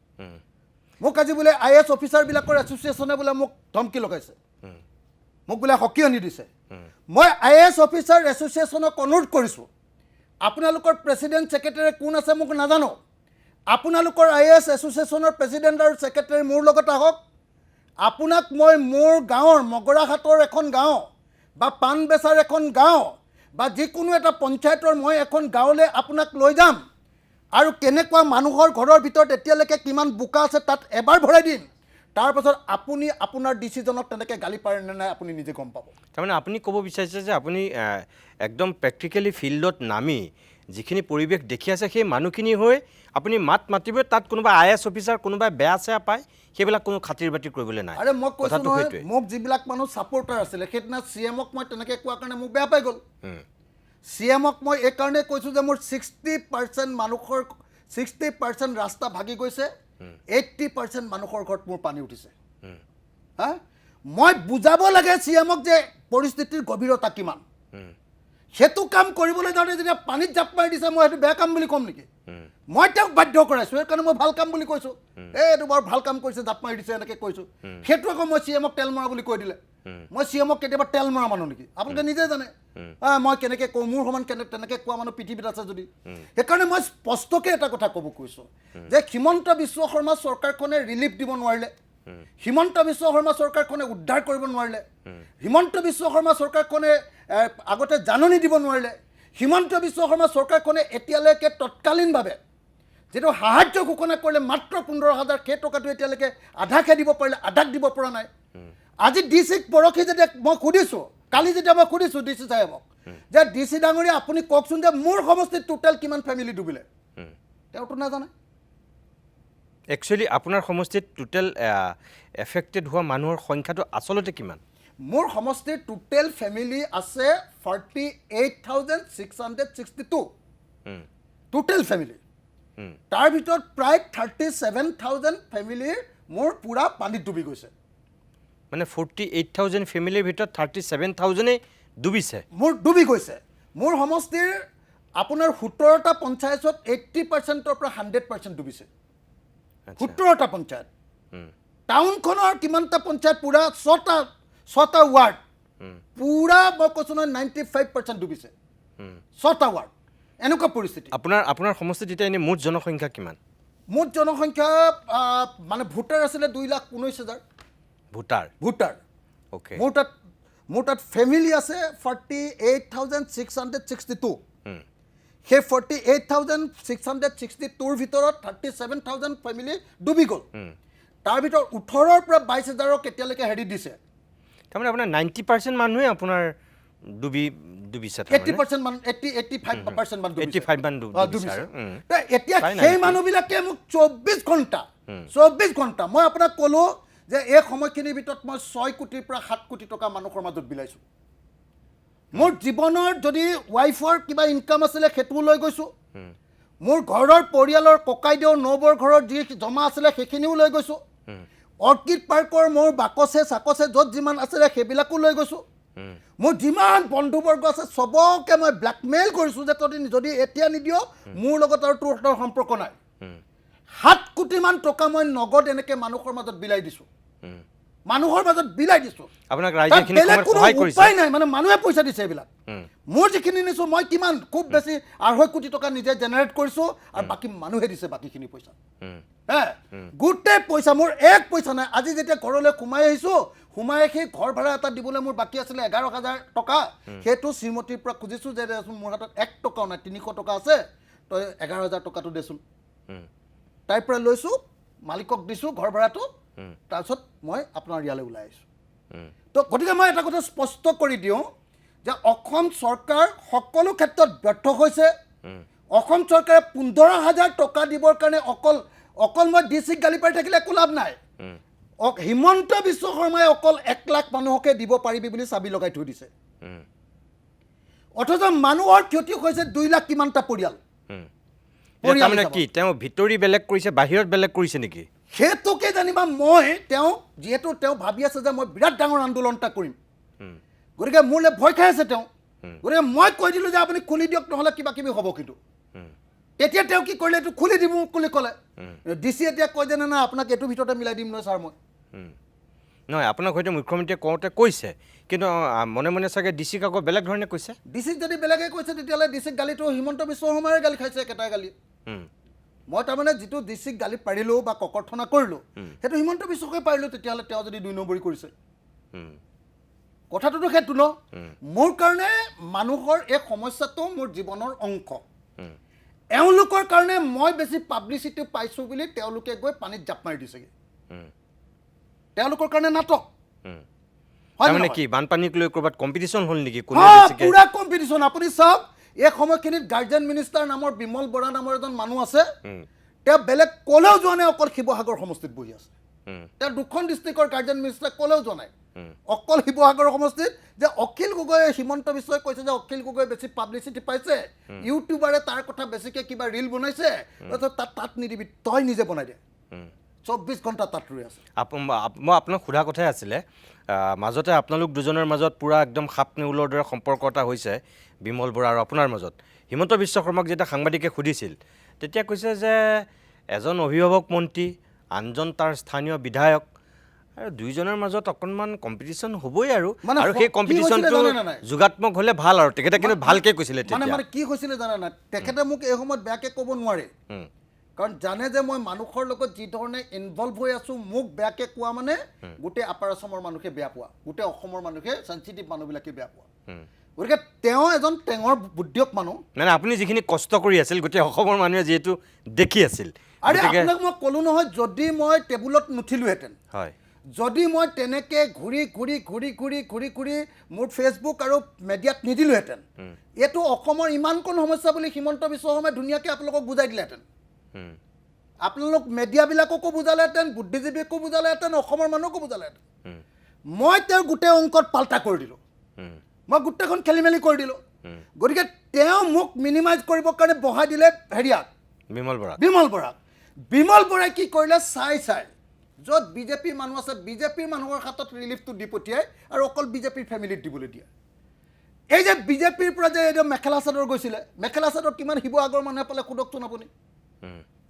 মোক আজি বোলে IAS অফিচাৰবিলাকৰ এছ'চিয়েশ্যনে বোলে মোক ধমকি লগাইছে মোক বোলে সকিয়নি দিছে মই IAS অফিচাৰ এছ'চিয়েশ্যনক অনুৰোধ কৰিছোঁ আপোনালোকৰ প্ৰেচিডেণ্ট ছেক্ৰেটাৰী কোন আছে মোক নাজানো আপোনালোকৰ IAS এছ'চিয়েশ্যনৰ প্ৰেচিডেণ্ট আৰু ছেক্ৰেটাৰী মোৰ লগত আহক আপোনাক মই মোৰ গাঁৱৰ মগৰাহাটৰ এখন গাঁও বা পাণবেচাৰ এখন গাঁও বা যিকোনো এটা পঞ্চায়তৰ মই এখন গাঁৱলৈ আপোনাক লৈ যাম আৰু কেনেকুৱা মানুহৰ ঘৰৰ ভিতৰত এতিয়ালৈকে কিমান বোকা আছে তাত এবাৰ ভৰাই দিম তাৰপাছত আপুনি আপোনাৰ ডিচিজনক তেনেকৈ গালি পাৰে নে নাই আপুনি নিজে গম পাব তাৰমানে আপুনি ক'ব বিচাৰিছে যে আপুনি একদম প্ৰেক্টিকেলি ফিল্ডত নামি যিখিনি পৰিৱেশ দেখি আছে সেই মানুহখিনি হৈ আপুনি মাতিব তাত কোনোবা IAS অফিচাৰ কোনোবাই বেয়া চেয়া পায় সেইবিলাক কোনো খাতিৰ বাতিৰ কৰিবলৈ নাই আৰে মই কৈছোঁ নহয় মোক যিবিলাক মানুহ ছাপৰ্টাৰ আছিলে সেইদিনা CMক মই তেনেকৈ কোৱাৰ কাৰণে মোক বেয়া পাই গ'ল CMক মই এইকাৰণে কৈছোঁ যে মোৰ 60% মানুহৰ 60% ৰাস্তা ভাগি গৈছে 80% মানুহৰ ঘৰত মোৰ পানী উঠিছে হা মই বুজাব লাগে CMক যে পৰিস্থিতিৰ গভীৰতা কিমান সেইটো কাম কৰিবলৈ যাওঁতে যেতিয়া পানীত জাপ মাৰি দিছে মই সেইটো বেয়া কাম বুলি ক'ম নেকি মই তেওঁক বাধ্য কৰাইছোঁ সেইকাৰণে মই ভাল কাম বুলি কৈছোঁ এইটো বৰ ভাল কাম কৰিছে জাপ মাৰি দিছে এনেকৈ কৈছোঁ সেইটো আকৌ মই CMক তেল মৰা বুলি কৈ দিলে মই CMক কেতিয়াবা তেল মৰা মানুহ নেকি আপোনালোকে নিজে জানে মই কেনেকৈ কওঁ মোৰ সমান তেনেকৈ কোৱা মানুহ পৃথিৱীত আছে যদি সেইকাৰণে মই স্পষ্টকৈ এটা কথা ক'ব কৈছোঁ যে হিমন্ত বিশ্ব শৰ্মা চৰকাৰখনে ৰিলিফ দিব নোৱাৰিলে হিমন্ত বিশ্ব শৰ্মা চৰকাৰখনে উদ্ধাৰ কৰিব নোৱাৰিলে হিমন্ত বিশ্ব শৰ্মা চৰকাৰখনে আগতে জাননী দিব নোৱাৰিলে হিমন্ত বিশ্ব শৰ্মা চৰকাৰখনে এতিয়ালৈকে তৎকালীনভাৱে যেটো সাহায্য ঘোষণা কৰিলে মাত্ৰ 15,000 সেই টকাটো এতিয়ালৈকে আধাকে দিব পাৰিলে আধাক দিব পৰা নাই আজি ডিচিক পৰখি যেতিয়া মই সুধিছোঁ কালি যেতিয়া মই সুধিছোঁ ডিচি সাহেবক যে ডিচি ডাঙৰীয়া আপুনি কওকচোন যে মোৰ সমষ্টিত টোটেল কিমান ফেমিলি ডুবিলে তেওঁতো নাজানে একচুৱেলি আপোনাৰ সমষ্টিত টোটেল এফেক্টেড হোৱা মানুহৰ সংখ্যাটো আচলতে কিমান মোৰ সমষ্টিৰ টোটেল ফেমিলি আছে 48,662 টোটেল ফেমিলি তাৰ ভিতৰত প্ৰায় 37,000 ফেমিলিৰ মোৰ পুৰা পানীত ডুবি গৈছে মানে 48,000 ফেমিলিৰ ভিতৰত 37,000 ডুবিছে মোৰ ডুবি গৈছে মোৰ সমষ্টিৰ আপোনাৰ 17টা পঞ্চায়তত 80%ৰ পৰা 100% ডুবিছে 17টা পঞ্চায়ত টাউনখনৰ কিমানটা পঞ্চায়ত পুৰা 6টা ৱাৰ্ড পুৰা মই কৈছোঁ নহয় 95% ডুবিছে 6টা ৱাৰ্ড এনেকুৱা পৰিস্থিতি আপোনাৰ সমষ্টিত এতিয়া এনে মুঠ জনসংখ্যা কিমান মুঠ জনসংখ্যা মানে ভোটাৰ আছিলে 2,19,000 ভোটাৰ ওকে মোৰ তাত ফেমিলি আছে 48,662 সেই 48,662ৰ ভিতৰত 37,000 ফেমিলি ডুবি গ'ল তাৰ ভিতৰত 18,000 পৰা 22,000ক এতিয়ালৈকে হেৰি দিছে তাৰমানে আপোনাৰ 90% মানুহে আপোনাৰ ডুবিছে 80% মান 85% মান ডুবিছে 85 মান ডুবিছে এতিয়া সেই মানুহবিলাকে মোক 24 ঘণ্টা মই আপোনাক ক'লোঁ যে এই সময়খিনিৰ ভিতৰত মই 6 কোটিৰ পৰা 7 কোটি টকা মানুহৰ মাজত বিলাইছোঁ মোৰ জীৱনৰ যদি ৱাইফৰ কিবা ইনকাম আছিলে সেইটোও লৈ গৈছোঁ মোৰ ঘৰৰ পৰিয়ালৰ ককাইদেউ নবৰ ঘৰৰ যি জমা আছিলে সেইখিনিও লৈ গৈছোঁ অৰ্কিড পাৰ্কৰ মোৰ বাকচে চাকচে য'ত যিমান আছিলে সেইবিলাকো লৈ গৈছোঁ মোৰ যিমান বন্ধুবৰ্গ আছে সবকে মই ব্লেকমেইল কৰিছোঁ যে তই যদি এতিয়া নিদিয় মোৰ লগত আৰু তোৰ সম্পৰ্ক নাই 7 কোটিমান টকা মই নগদ এনেকৈ মানুহৰ মাজত বিলাই দিছোঁ মানুহৰ মাজত বিলাই দিছোঁ আপোনাক ৰাইজে খিনি সহায় কৰিছে উপায় নাই মানে মানুহে পইচা দিছে এইবিলাক মোৰ যিখিনি নিছোঁ মই কিমান খুব বেছি 2.5 কোটি টকা নিজে জেনেৰেট কৰিছোঁ আৰু বাকী মানুহে দিছে বাকীখিনি পইচা গোটেই পইচা মোৰ এক পইচা নাই আজি যেতিয়া ঘৰলৈ সোমাই আহিছোঁ সোমাই সেই ঘৰ ভাড়া এটা দিবলৈ মোৰ বাকী আছিলে 11,000 টকা সেইটো শ্ৰীমতীৰ পৰা খুজিছোঁ যে দেচোন মোৰ হাতত 1 টকাও নাই 300 টকা আছে তই 11,000 টকাটো দেচোন তাইৰ পৰা লৈছোঁ মালিকক দিছোঁ ঘৰ ভাড়াটো তাৰপিছত মই আপোনাৰ ইয়ালৈ ওলাই আহিছোঁ তো গতিকে মই এটা কথা স্পষ্ট কৰি দিওঁ যে অসম চৰকাৰ সকলো ক্ষেত্ৰত ব্যৰ্থ হৈছে অসম চৰকাৰে 15,000 টকা দিবৰ কাৰণে অকল মই ডিচিক গালি পাৰি থাকিলে একো লাভ নাই হিমন্ত বিশ্ব শৰ্মাই অকল 1 লাখ মানুহকে দিব পাৰিবি বুলি চাবি লগাই থৈ দিছে অথচ মানুহৰ ক্ষতি হৈছে 2 লাখ কিমানটা পৰিয়াল তাৰমানে কি তেওঁ ভিতৰি বেলেগ কৰিছে বাহিৰত বেলেগ কৰিছে নেকি সেইটোকে জানিবা মই তেওঁ যিহেতু তেওঁ ভাবি আছে যে মই বিৰাট ডাঙৰ আন্দোলন এটা কৰিম গতিকে মোলৈ ভয় খাই আছে তেওঁ গতিকে মই কৈ দিলোঁ যে আপুনি খুলি দিয়ক নহ'লে কিবা কিবি হ'ব কিন্তু তেতিয়া তেওঁ কি কৰিলে এইটো খুলি দিব বুলি ক'লে ডিচি এতিয়া কয় যে না আপোনাক এইটো ভিতৰতে মিলাই দিম নহয় ছাৰ মই নহয় আপোনাক হয়তো মুখ্যমন্ত্ৰীয়ে কওঁতে কৈছে কিন্তু মনে মনে চাগে ডিচিক আকৌ বেলেগ ধৰণে কৈছে ডিচিক যদি বেলেগে কৈছে তেতিয়াহ'লে ডিচিক গালিটো হিমন্ত বিশ্ব শৰ্মাৰে গালি খাইছে একেটাই গালি মই তাৰমানে যিটো ডিচিক গালি পাৰিলোঁ বা ককৰ্থনা কৰিলোঁ সেইটো হিমন্ত বিশ্বকে পাৰিলোঁ তেতিয়াহ'লে তেওঁ যদি 2 নম্বৰী কৰিছে কথাটোতো সেইটো ন মোৰ কাৰণে মানুহৰ এই সমস্যাটো মোৰ জীৱনৰ অংশ এওঁলোকৰ কাৰণে মই বেছি পাব্লিচিটি পাইছোঁ বুলি তেওঁলোকে গৈ পানীত জাপ মাৰি দিছেগৈ তেওঁলোকৰ কাৰণে নাটক তাৰমানে কি বানপানীক লৈ ক'ৰবাত কম্পিটিশ্যন হ'ল নেকি পুৰা কম্পিটিশ্যন আপুনি চাওক এই সময়খিনিত গাৰ্জেন মিনিষ্টাৰ নামৰ বিমল বৰা নামৰ এজন মানুহ আছে তেওঁ বেলেগ ক'লেও যোৱা নাই অকল শিৱসাগৰ সমষ্টিত বহি আছে তেওঁ 2খন ডিষ্ট্ৰিক্টৰ গাৰ্জেন মিনিষ্টাৰ ক'লেও যোৱা নাই অকল শিৱসাগৰ সমষ্টিত যে অখিল গগৈ হিমন্ত বিশ্বই কৈছে যে অখিল গগৈ বেছি পাব্লিচিটি পাইছে ইউটিউবাৰে তাৰ কথা বেছিকৈ কিবা ৰিল বনাইছে তাত নিদিবি তই নিজে বনাই দে 24 ঘণ্টা তাত ৰৈ আছে মই আপোনাক সোধা কথাই আছিলে মাজতে আপোনালোক দুজনৰ মাজত পূৰা একদম সাপ নেউলৰ দৰে সম্পৰ্ক এটা হৈছে বিমল বৰা আৰু আপোনাৰ মাজত হিমন্ত বিশ্ব শৰ্মাক যেতিয়া সাংবাদিকে সুধিছিল তেতিয়া কৈছে যে এজন অভিভাৱক মন্ত্ৰী আনজন তাৰ স্থানীয় বিধায়ক আৰু দুইজনৰ মাজত অকণমান কম্পিটিশ্যন হ'বই আৰু সেই কম্পিটিশ্যনটো যোগাত্মক হ'লে ভাল আৰু তেখেতে কিন্তু ভালকৈ কৈছিলে মানে কি হৈছিলে জানা নাই তেখেতে মোক এই সময়ত বেয়াকৈ ক'ব নোৱাৰে কাৰণ জানে যে মই মানুহৰ লগত যি ধৰণে ইনভলভ হৈ আছোঁ মোক বেয়াকৈ কোৱা মানে গোটেই আপাৰ আছামৰ মানুহে বেয়া পোৱা গোটেই অসমৰ মানুহে চেঞ্চিটিভ মানুহবিলাকে বেয়া পোৱা গতিকে তেওঁ এজন টেঙৰ বুদ্ধিয়ক মানুহ মানে আপুনি যিখিনি কষ্ট কৰি আছিল গোটেই অসমৰ মানুহে যিহেতু দেখি আছিল আৰে আপোনাক মই ক'লোঁ নহয় যদি মই টেবুলত নুঠিলোহেঁতেন হয় যদি মই তেনেকৈ ঘূৰি মোৰ ফেচবুক আৰু মিডিয়াত নিদিলোহেঁতেন এইটো অসমৰ ইমানকণ সমস্যা বুলি হিমন্ত বিশ্ব শৰ্মাই ধুনীয়াকৈ আপোনালোকক বুজাই দিলেহেঁতেন আপোনালোক মিডিয়াবিলাককো বুজালেহেঁতেন বুদ্ধিজীৱীকো বুজালেহেঁতেন অসমৰ মানুহকো বুজালেহেঁতেন মই তেওঁৰ গোটেই অংকত পাল্টা কৰি দিলোঁ মই গোটেইখন খেলি মেলি কৰি দিলোঁ গতিকে তেওঁ মোক মিনিমাইজ কৰিবৰ কাৰণে বহাই দিলে হেৰিয়াক বিমল বৰাই কি কৰিলে চাই য'ত বিজেপিৰ মানুহ আছে বিজেপিৰ মানুহৰ হাতত ৰিলিফটো দি পঠিয়াই আৰু অকল বিজেপিৰ ফেমিলিত দিবলৈ দিয়ে এই যে বিজেপিৰ পৰা যে এইটো মেখেলা চাদৰ গৈছিলে মেখেলা চাদৰ কিমান শিৱসাগৰ মানুহে পালে সোধকচোন আপুনি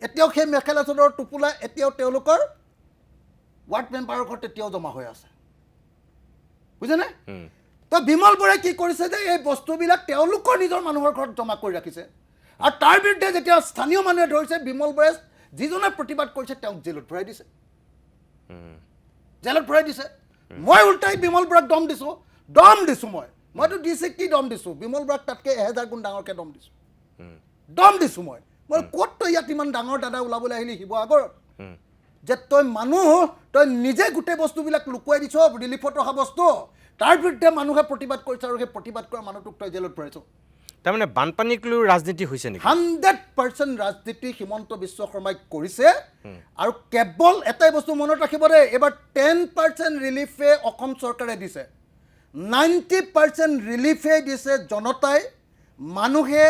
এতিয়াও সেই মেখেলা চাদৰ টোপোলা এতিয়াও তেওঁলোকৰ ৱাৰ্ড মেম্বাৰৰ ঘৰত এতিয়াও জমা হৈ আছে বুজিছেনে তো বিমল বৰাই কি কৰিছে যে এই বস্তুবিলাক তেওঁলোকৰ নিজৰ মানুহৰ ঘৰত জমা কৰি ৰাখিছে আৰু তাৰ বিৰুদ্ধে যেতিয়া স্থানীয় মানুহে ধৰিছে বিমল বৰাই যিজনে প্ৰতিবাদ কৰিছে তেওঁক জেলত ভৰাই দিছে মই উল্টাই বিমল বৰাক দম দিছোঁ মইতো ডিচিক কি দম দিছোঁ বিমল বৰাক তাতকৈ 1000 গুণ ডাঙৰকৈ দম দিছোঁ মই ক'ত তই ইয়াত ইমান ডাঙৰ দাদা ওলাবলৈ আহিলি শিৱসাগৰত যে তই মানুহ তই নিজে গোটেই বস্তুবিলাক লুকুৱাই দিছ ৰিলিফত অহা বস্তু তাৰ বিৰুদ্ধে মানুহে প্ৰতিবাদ কৰিছে আৰু সেই প্ৰতিবাদ কৰা মানুহটোক তই জেলত ভৰাইছ তাৰমানে বানপানীক লৈ ৰাজনীতি হৈছে নেকি 100% ৰাজনীতি হিমন্ত বিশ্ব শৰ্মাই কৰিছে আৰু কেৱল এটাই বস্তু মনত ৰাখিব দেই এবাৰ 10% ৰিলিফে অসম চৰকাৰে দিছে 90% ৰিলিফে দিছে জনতাই মানুহে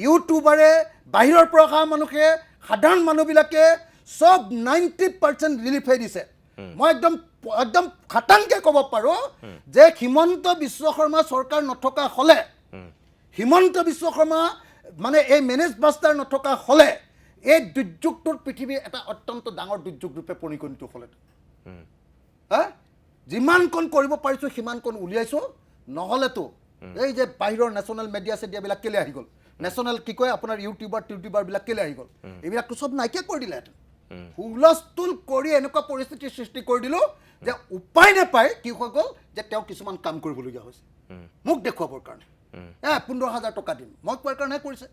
ইউটিউবাৰে বাহিৰৰ পৰা অহা মানুহে সাধাৰণ মানুহবিলাকে সব 90% ৰিলিফে দিছে মই একদম একদম খাটাংকে ক'ব পাৰোঁ যে হিমন্ত বিশ্ব শৰ্মা চৰকাৰ নথকা হ'লে হিমন্ত বিশ্ব শৰ্মা মানে এই মেনেজ বাষ্টাৰ নথকা হ'লে এই দুৰ্যোগটোৰ পৃথিৱীৰ এটা অত্যন্ত ডাঙৰ দুৰ্যোগ ৰূপে পৰিগণিত হ'লে যিমানকণ কৰিব পাৰিছোঁ সিমানকণ উলিয়াইছোঁ নহ'লেতো এই যে বাহিৰৰ নেশ্যনেল মিডিয়া চেডিয়াবিলাক কেলে আহি গ'ল নেশ্যনেল কি কয় আপোনাৰ ইউটিউবাৰবিলাক কেলে আহি গ'ল এইবিলাকতো চব নাইকিয়া কৰি দিলেহেঁতেন হুলস্থুল কৰি এনেকুৱা পৰিস্থিতিৰ সৃষ্টি কৰি দিলোঁ যে উপায় নাপায় কি হৈ গ'ল যে তেওঁ কিছুমান কাম কৰিবলগীয়া হৈছে মোক দেখুৱাবৰ কাৰণে 15,000 টকা দিম মই কোৱাৰ কাৰণেহে কৰিছে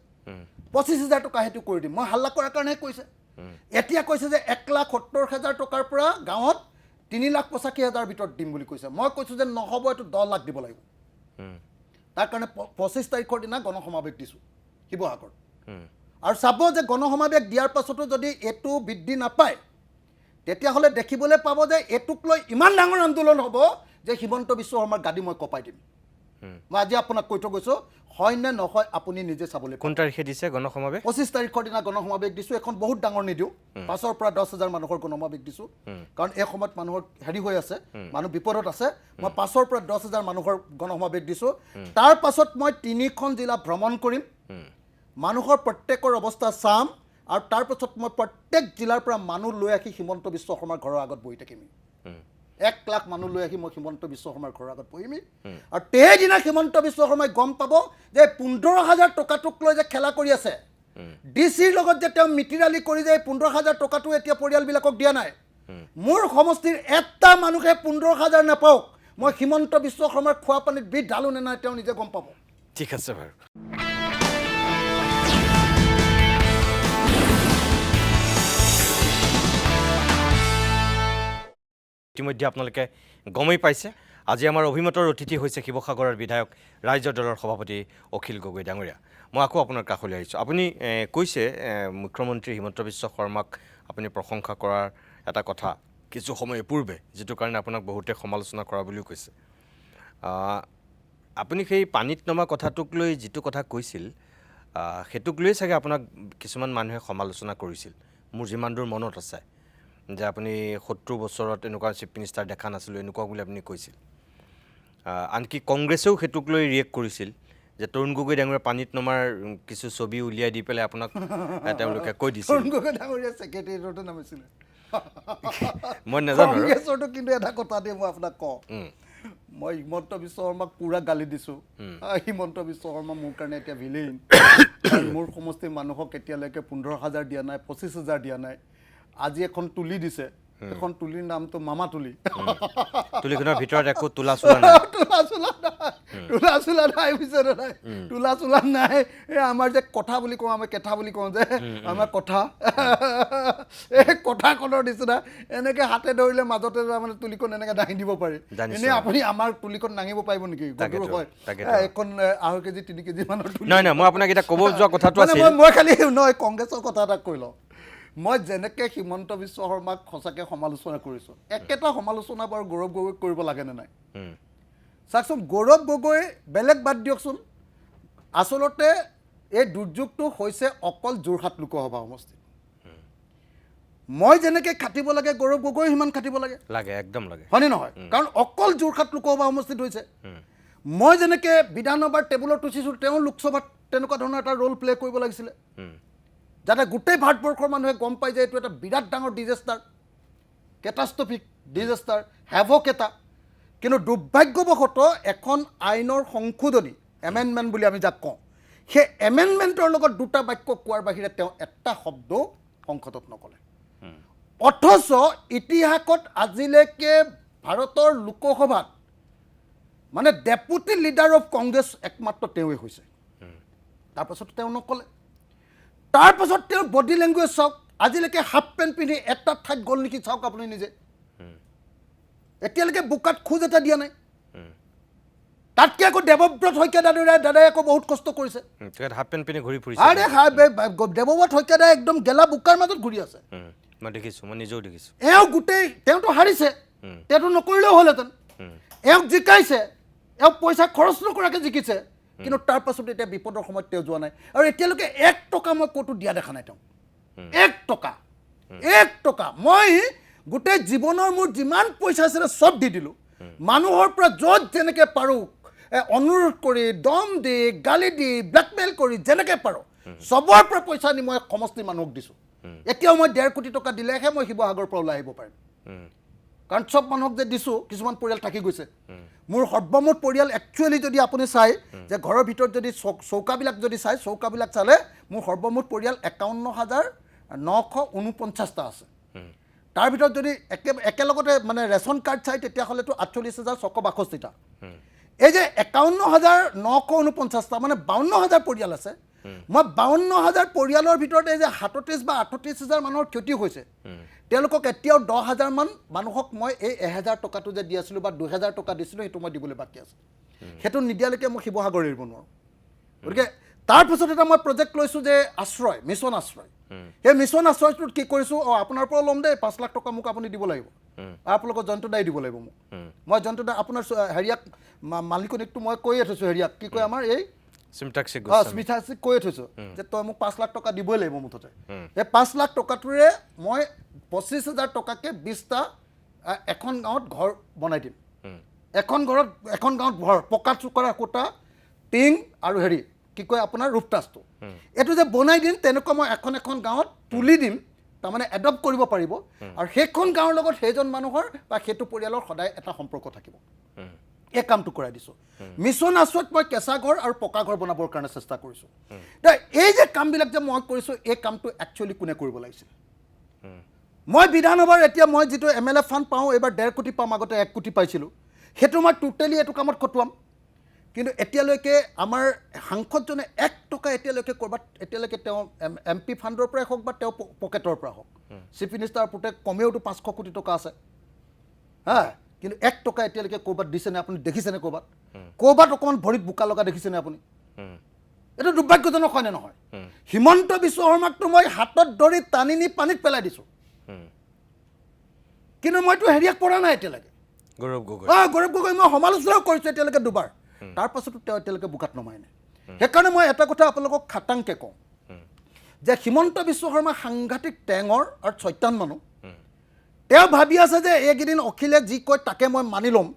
25,000 টকা সেইটো কৰি দিম মই হাল্লা কৰাৰ কাৰণেহে কৈছে এতিয়া কৈছে যে 1,70,000 টকাৰ পৰা গাঁৱত 3,85,000 ভিতৰত দিম বুলি কৈছে মই কৈছোঁ যে নহ'ব এইটো 10 লাখ দিব লাগিব তাৰ কাৰণে 25 তাৰিখৰ দিনা গণসমাৱেশ দিছোঁ শিৱসাগৰত আৰু চাব যে গণসমাৱেশ দিয়াৰ পাছতো যদি এইটো বৃদ্ধি নাপায় তেতিয়াহ'লে দেখিবলৈ পাব যে এইটোক লৈ ইমান ডাঙৰ আন্দোলন হ'ব যে হিমন্ত বিশ্ব শৰ্মাৰ গাদী মই কপাই দিম মই আজি আপোনাক কৈ থৈ গৈছোঁ হয় নে নহয় আপুনি নিজে চাবলৈ কোন তাৰিখে দিছে গণসমাৱেশ 25 তাৰিখৰ দিনা গণসমাৱেশ দিছোঁ এখন বহুত ডাঙৰ নিদিওঁ 5,000 পৰা 10,000 মানুহৰ গণসমাৱেশ দিছোঁ কাৰণ এই সময়ত মানুহৰ হেৰি হৈ আছে মানুহ বিপদত আছে মই 5,000 পৰা 10,000 মানুহৰ গণসমাৱেশ দিছোঁ তাৰ পাছত মই 3খন জিলা ভ্ৰমণ কৰিম মানুহৰ প্ৰত্যেকৰ অৱস্থা চাম আৰু তাৰ পাছত মই প্ৰত্যেক জিলাৰ পৰা মানুহ লৈ আহি হিমন্ত বিশ্ব শৰ্মাৰ ঘৰৰ আগত বহি থাকিম 1 লাখ মানুহ লৈ আহি মই হিমন্ত বিশ্ব শৰ্মাৰ ঘৰৰ আগত বহিম আৰু সেইদিনা হিমন্ত বিশ্ব শৰ্মাই গম পাব যে 15,000 টকাটোক লৈ যে খেলা কৰি আছে ডিচিৰ লগত যে তেওঁ মিতিৰালি কৰি যে 15,000 টকাটো এতিয়া পৰিয়ালবিলাকক দিয়া নাই মোৰ সমষ্টিৰ এটা মানুহে 15,000 নাপাওক মই হিমন্ত বিশ্ব শৰ্মাৰ খোৱা পানীত বিষ ঢালো নে নাই তেওঁ নিজে গম পাব ঠিক আছে বাৰু ইতিমধ্যে আপোনালোকে গমেই পাইছে আজি আমাৰ অভিমতৰ অতিথি হৈছে শিৱসাগৰৰ বিধায়ক ৰাইজৰ দলৰ সভাপতি অখিল গগৈ ডাঙৰীয়া মই আকৌ আপোনাৰ কাষলৈ আহিছোঁ আপুনি কৈছে মুখ্যমন্ত্ৰী হিমন্ত বিশ্ব শৰ্মাক আপুনি প্ৰশংসা কৰাৰ এটা কথা কিছু সময় পূৰ্বে যিটো কাৰণে আপোনাক বহুতে সমালোচনা কৰা বুলিও কৈছে আপুনি সেই পানীত নমা কথাটোক লৈ যিটো কথা কৈছিল সেইটোক লৈ চাগে আপোনাক কিছুমান মানুহে সমালোচনা কৰিছিল মোৰ যিমান দূৰ মনত আছে যে আপুনি 70 বছৰত এনেকুৱা চিফ মিনিষ্টাৰ দেখা নাছিলোঁ এনেকুৱা বুলি আপুনি কৈছিল আনকি কংগ্ৰেছেও সেইটোক লৈ ৰিয়েক্ট কৰিছিল যে তৰুণ গগৈ ডাঙৰীয়া পানীত নমাৰ কিছু ছবি উলিয়াই দি পেলাই আপোনাক তেওঁলোকে কৈ দিছিল তৰুণ গগৈ ডাঙৰীয়া ছেক্ৰেটেৰিয়েটতে নামিছিলে মই নাজানো কংগ্ৰেছৰটো কিন্তু এটা কথা দিয়ে মই আপোনাক কওঁ মই হিমন্ত বিশ্ব শৰ্মাক পুৰা গালি দিছোঁ হিমন্ত বিশ্ব শৰ্মা মোৰ কাৰণে এতিয়া ভিলেইন মোৰ সমষ্টিৰ মানুহক এতিয়ালৈকে 15,000 দিয়া নাই 25,000 দিয়া নাই আজি এখন তুলি দিছে এখন তুলিৰ নামটো মামা তুলি তুলিখনৰ ভিতৰত একো তোলা চোলা নাই তোলা চোলা নাই এই আমাৰ যে কথা বুলি কওঁ আমি কেঠা বুলি কওঁ যে আমাৰ কথা এই কথাখনৰ নিচিনা এনেকৈ হাতে ধৰিলে মাজতে মানে তুলিখন এনেকৈ দাঙি দিব পাৰি এনেই আপুনি আমাৰ তুলিখন দাঙিব পাৰিব নেকি হয় এখন 2.5 কেজি 3 কেজি মানৰ নাই নাই মই আপোনাক এতিয়া ক'ব যোৱা কথাটো আছিল মই খালি নহয় কংগ্ৰেছৰ কথা এটা কৈ লওঁ মই যেনেকৈ হিমন্ত বিশ্ব শৰ্মাক সঁচাকৈ সমালোচনা কৰিছোঁ একেটা সমালোচনা বাৰু গৌৰৱ গগৈক কৰিব লাগেনে নাই চাওকচোন গৌৰৱ গগৈ বেলেগ বাদ দিয়কচোন আচলতে এই দুৰ্যোগটো হৈছে অকল যোৰহাট লোকসভা সমষ্টিত মই যেনেকৈ খাটিব লাগে গৌৰৱ গগৈ সিমান খাটিব লাগে একদম লাগে হয়নে নহয় কাৰণ অকল যোৰহাট লোকসভা সমষ্টিত হৈছে মই যেনেকৈ বিধানসভাৰ টেবুলত উঠিছোঁ তেওঁ লোকসভাত তেনেকুৱা ধৰণৰ এটা ৰোল প্লে কৰিব লাগিছিলে যাতে গোটেই ভাৰতবৰ্ষৰ মানুহে গম পায় যে এইটো এটা বিৰাট ডাঙৰ ডিজাষ্টাৰ কেটাষ্ট্ৰফিক ডিজাষ্টাৰ হেভক এটা কিন্তু দুৰ্ভাগ্যবশতঃ এখন আইনৰ সংশোধনী এমেণ্ডমেণ্ট বুলি আমি যাক কওঁ সেই এমেণ্ডমেণ্টৰ লগত দুটা বাক্য কোৱাৰ বাহিৰে তেওঁ এটা শব্দও সংসদত নক'লে অথচ ইতিহাসত আজিলৈকে ভাৰতৰ লোকসভাত মানে ডেপুটি লিডাৰ অফ কংগ্ৰেছ একমাত্ৰ তেওঁৱে হৈছে তাৰপাছত তেওঁ নক'লে তাৰপাছত তেওঁৰ বডি লেংগুৱেজ চাওক আজিলৈকে হাফ পেণ্ট পিন্ধি এটা ঠাইত গ'ল নেকি চাওক আপুনি নিজে এতিয়ালৈকে বোকাত খোজ এটা দিয়া নাই তাতকৈ আকৌ দেৱব্ৰত শইকীয়া দাদাই আকৌ বহুত কষ্ট কৰিছে তেখেত হাফ পেণ্ট পিন্ধি ঘূৰি ফুৰিছে আৰে দেৱব্ৰত শইকীয়া দাদাই একদম গেলা বোকাৰ মাজত ঘূৰি আছে মই দেখিছোঁ মই নিজেও দেখিছোঁ তেওঁতো হাৰিছে তেওঁতো নকৰিলেও হ'লহেঁতেন এওঁক জিকাইছে এওঁক পইচা খৰচ নকৰাকৈ জিকিছে কিন্তু তাৰ পাছত এতিয়া বিপদৰ সময়ত তেওঁ যোৱা নাই আৰু এতিয়ালৈকে 1 টকা মই ক'তো দিয়া দেখা নাই তেওঁ 1 টকা মই গোটেই জীৱনৰ মোৰ যিমান পইচা আছিলে চব দি দিলোঁ মানুহৰ পৰা য'ত যেনেকৈ পাৰোঁ অনুৰোধ কৰি দম দি গালি দি ব্লেকমেইল কৰি যেনেকৈ পাৰোঁ চবৰ পৰা পইচা আনি মই সমষ্টি মানুহক দিছোঁ এতিয়াও মই 1.5 কোটি টকা দিলেহে মই শিৱসাগৰৰ পৰা ওলাই আহিব পাৰিম কাৰণ চব মানুহক যে দিছোঁ কিছুমান পৰিয়াল থাকি গৈছে মোৰ সৰ্বমুঠ পৰিয়াল একচুৱেলি যদি আপুনি চাই যে ঘৰৰ ভিতৰত যদি চৌকাবিলাক যদি চাই চৌকাবিলাক চালে মোৰ সৰ্বমুঠ পৰিয়াল 51,949টা আছে তাৰ ভিতৰত যদি একেলগতে মানে ৰেচন কাৰ্ড চাই তেতিয়াহ'লেতো 48,662টা এই যে 51,949টা মানে 52,000 পৰিয়াল আছে মই 52,000 পৰিয়ালৰ ভিতৰত এই যে 37 বা 38,000 মানুহৰ ক্ষতি হৈছে তেওঁলোকক এতিয়াও 10,000 মান মানুহক মই এই 1,000 টকাটো যে দি আছিলোঁ বা 2,000 টকা দিছিলোঁ সেইটো মই দিবলৈ বাকী আছে সেইটো নিদিয়ালৈকে মই শিৱসাগৰ এৰিব নোৱাৰোঁ গতিকে তাৰপিছত এটা মই প্ৰজেক্ট লৈছোঁ যে আশ্ৰয় মিছন আশ্ৰয় সেই মিছন আশ্ৰয়টোত কি কৰিছোঁ আপোনাৰ পৰা ল'ম দেই 5 লাখ টকা মোক আপুনি দিব লাগিব আপোনালোকৰ জয়ন্তদাই দিব লাগিব মোক মই জয়ন্তদা আপোনাৰ হেৰিয়াক মালিকনীকটো মই কৈয়ে থৈছোঁ হেৰিয়াক কি কয় আমাৰ এই স্মিতাক কৈয়ে থৈছোঁ যে তই মোক 5 লাখ টকা দিবই লাগিব মুঠতে এই 5 লাখ টকাটোৰে মই 25,000 টকাকৈ 20টা এখন গাঁৱত ঘৰ বনাই দিম এখন গাঁৱত ঘৰ পকা চুকৰা কোটা টিং আৰু হেৰি কি কয় আপোনাৰ ৰূপটাছটো এইটো যে বনাই দিম তেনেকুৱা মই এখন গাঁৱত তুলি দিম তাৰমানে এডপ্ট কৰিব পাৰিব আৰু সেইখন গাঁৱৰ লগত সেইজন মানুহৰ বা সেইটো পৰিয়ালৰ সদায় এটা সম্পৰ্ক থাকিব এই কামটো কৰাই দিছোঁ মিছন আশ্ৰয়ত মই কেঁচা ঘৰ আৰু পকা ঘৰ বনাবৰ কাৰণে চেষ্টা কৰিছোঁ এই যে কামবিলাক যে মই কৰিছোঁ এই কামটো একচুৱেলি কোনে কৰিব লাগিছিল মই বিধানসভাৰ এতিয়া মই যিটো MLA ফাণ্ড পাওঁ এইবাৰ 1.5 কোটি পাম আগতে 1 কোটি পাইছিলোঁ সেইটো মই টোটেলি এইটো কামত খটুৱাম কিন্তু এতিয়ালৈকে আমাৰ সাংসদজনে 1 টকা এতিয়ালৈকে তেওঁ MP ফাণ্ডৰ পৰাই হওক বা তেওঁ পকেটৰ পৰা হওক চিফ মিনিষ্টাৰ পুতে কমেওতো 500 কোটি টকা আছে হা কিন্তু 1 টকা এতিয়ালৈকে ক'ৰবাত দিছেনে আপুনি দেখিছেনে ক'ৰবাত অকণমান ভৰিত বোকা লগা দেখিছেনে আপুনি এইটো দুৰ্ভাগ্যজনক হয়নে নহয় হিমন্ত বিশ্ব শৰ্মাকতো মই হাতত ধৰি টানি নি পানীত পেলাই দিছোঁ কিন্তু মইতো হেৰিয়াক পৰা নাই এতিয়ালৈকে গৌৰৱ গগৈ মই সমালোচনাও কৰিছোঁ এতিয়ালৈকে দুবাৰ তাৰ পাছতো তেওঁ এতিয়ালৈকে বোকাত নমাই নাই সেইকাৰণে মই এটা কথা আপোনালোকক খাটাংকৈ কওঁ যে হিমন্ত বিশ্ব শৰ্মা সাংঘাতিক টেঙৰ আৰু চৈতান মানুহ তেওঁ ভাবি আছে যে এইকেইদিন অখিলে যি কয় তাকে মই মানি ল'ম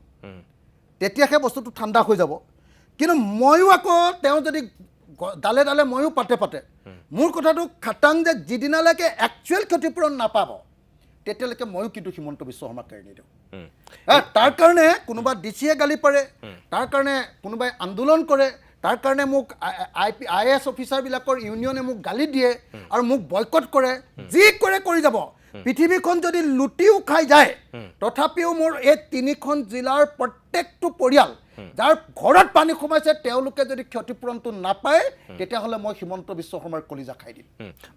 তেতিয়া সেই বস্তুটো ঠাণ্ডা হৈ যাব কিন্তু ময়ো আকৌ তেওঁ যদি ডালে ডালে ময়ো পাতে মোৰ কথাটো খাটাং যে যিদিনালৈকে একচুৱেল ক্ষতিপূৰণ নাপাব তেতিয়ালৈকে ময়ো কিন্তু হিমন্ত বিশ্ব শৰ্মাক কেৰি নিদিওঁ তাৰ কাৰণে কোনোবা DCয়ে গালি পাৰে তাৰ কাৰণে কোনোবাই আন্দোলন কৰে তাৰ কাৰণে মোক IAS অফিচাৰবিলাকৰ ইউনিয়নে মোক গালি দিয়ে আৰু মোক বয়কট কৰে যি কৰে কৰি যাব পৃথিৱীখন যদি লুটিও খাই যায় তথাপিও মোৰ এই 3খন জিলাৰ প্ৰত্যেকটো পৰিয়াল যাৰ ঘৰত পানী সোমাইছে তেওঁলোকে যদি ক্ষতিপূৰণটো নাপায় তেতিয়াহ'লে মই হিমন্ত বিশ্ব শৰ্মাৰ কলিজা খাই দিম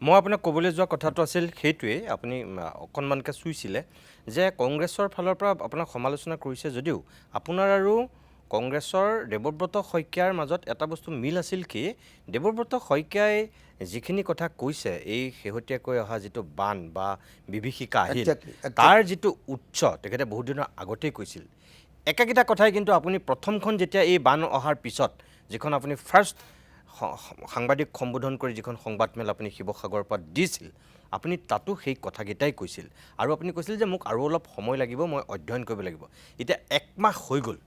মই আপোনাক ক'বলৈ যোৱা কথাটো আছিল সেইটোৱেই আপুনি অকণমানকৈ চুইছিলে যে কংগ্ৰেছৰ ফালৰ পৰা আপোনাক সমালোচনা কৰিছে যদিও আপোনাৰ আৰু কংগ্ৰেছৰ দেৱব্ৰত শইকীয়াৰ মাজত এটা বস্তু মিল আছিল কি দেৱব্ৰত শইকীয়াই যিখিনি কথা কৈছে এই শেহতীয়াকৈ অহা যিটো বান বা বিভীষিকা আহিল তাৰ যিটো উৎস তেখেতে বহুত দিনৰ আগতেই কৈছিল একেটা কথাই কিন্তু আপুনি প্ৰথমখন যেতিয়া এই বান অহাৰ পিছত যিখন আপুনি ফাৰ্ষ্ট সাংবাদিক সম্বোধন কৰি যিখন সংবাদমেল আপুনি শিৱসাগৰৰ পৰা দিছিল আপুনি তাতো সেই কথাকেইটাই কৈছিল আৰু আপুনি কৈছিল যে মোক আৰু অলপ সময় লাগিব মই অধ্যয়ন কৰিব লাগিব এতিয়া 1 মাহ হৈ গ'ল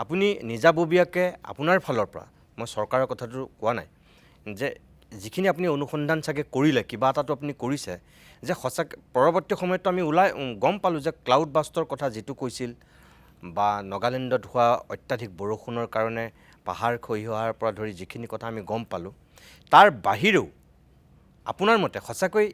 আপুনি নিজাববীয়াকৈ আপোনাৰ ফালৰ পৰা মই চৰকাৰৰ কথাটো কোৱা নাই যে যিখিনি আপুনি অনুসন্ধান চাগে কৰিলে কিবা এটাতো আপুনি কৰিছে যে সঁচাকৈ পৰৱৰ্তী সময়তো আমি গম পালোঁ যে ক্লাউড বাষ্টৰ কথা যিটো কৈছিল বা নাগালেণ্ডত হোৱা অত্যাধিক বৰষুণৰ কাৰণে পাহাৰ খহি অহাৰ পৰা ধৰি যিখিনি কথা আমি গম পালোঁ তাৰ বাহিৰেও আপোনাৰ মতে সঁচাকৈ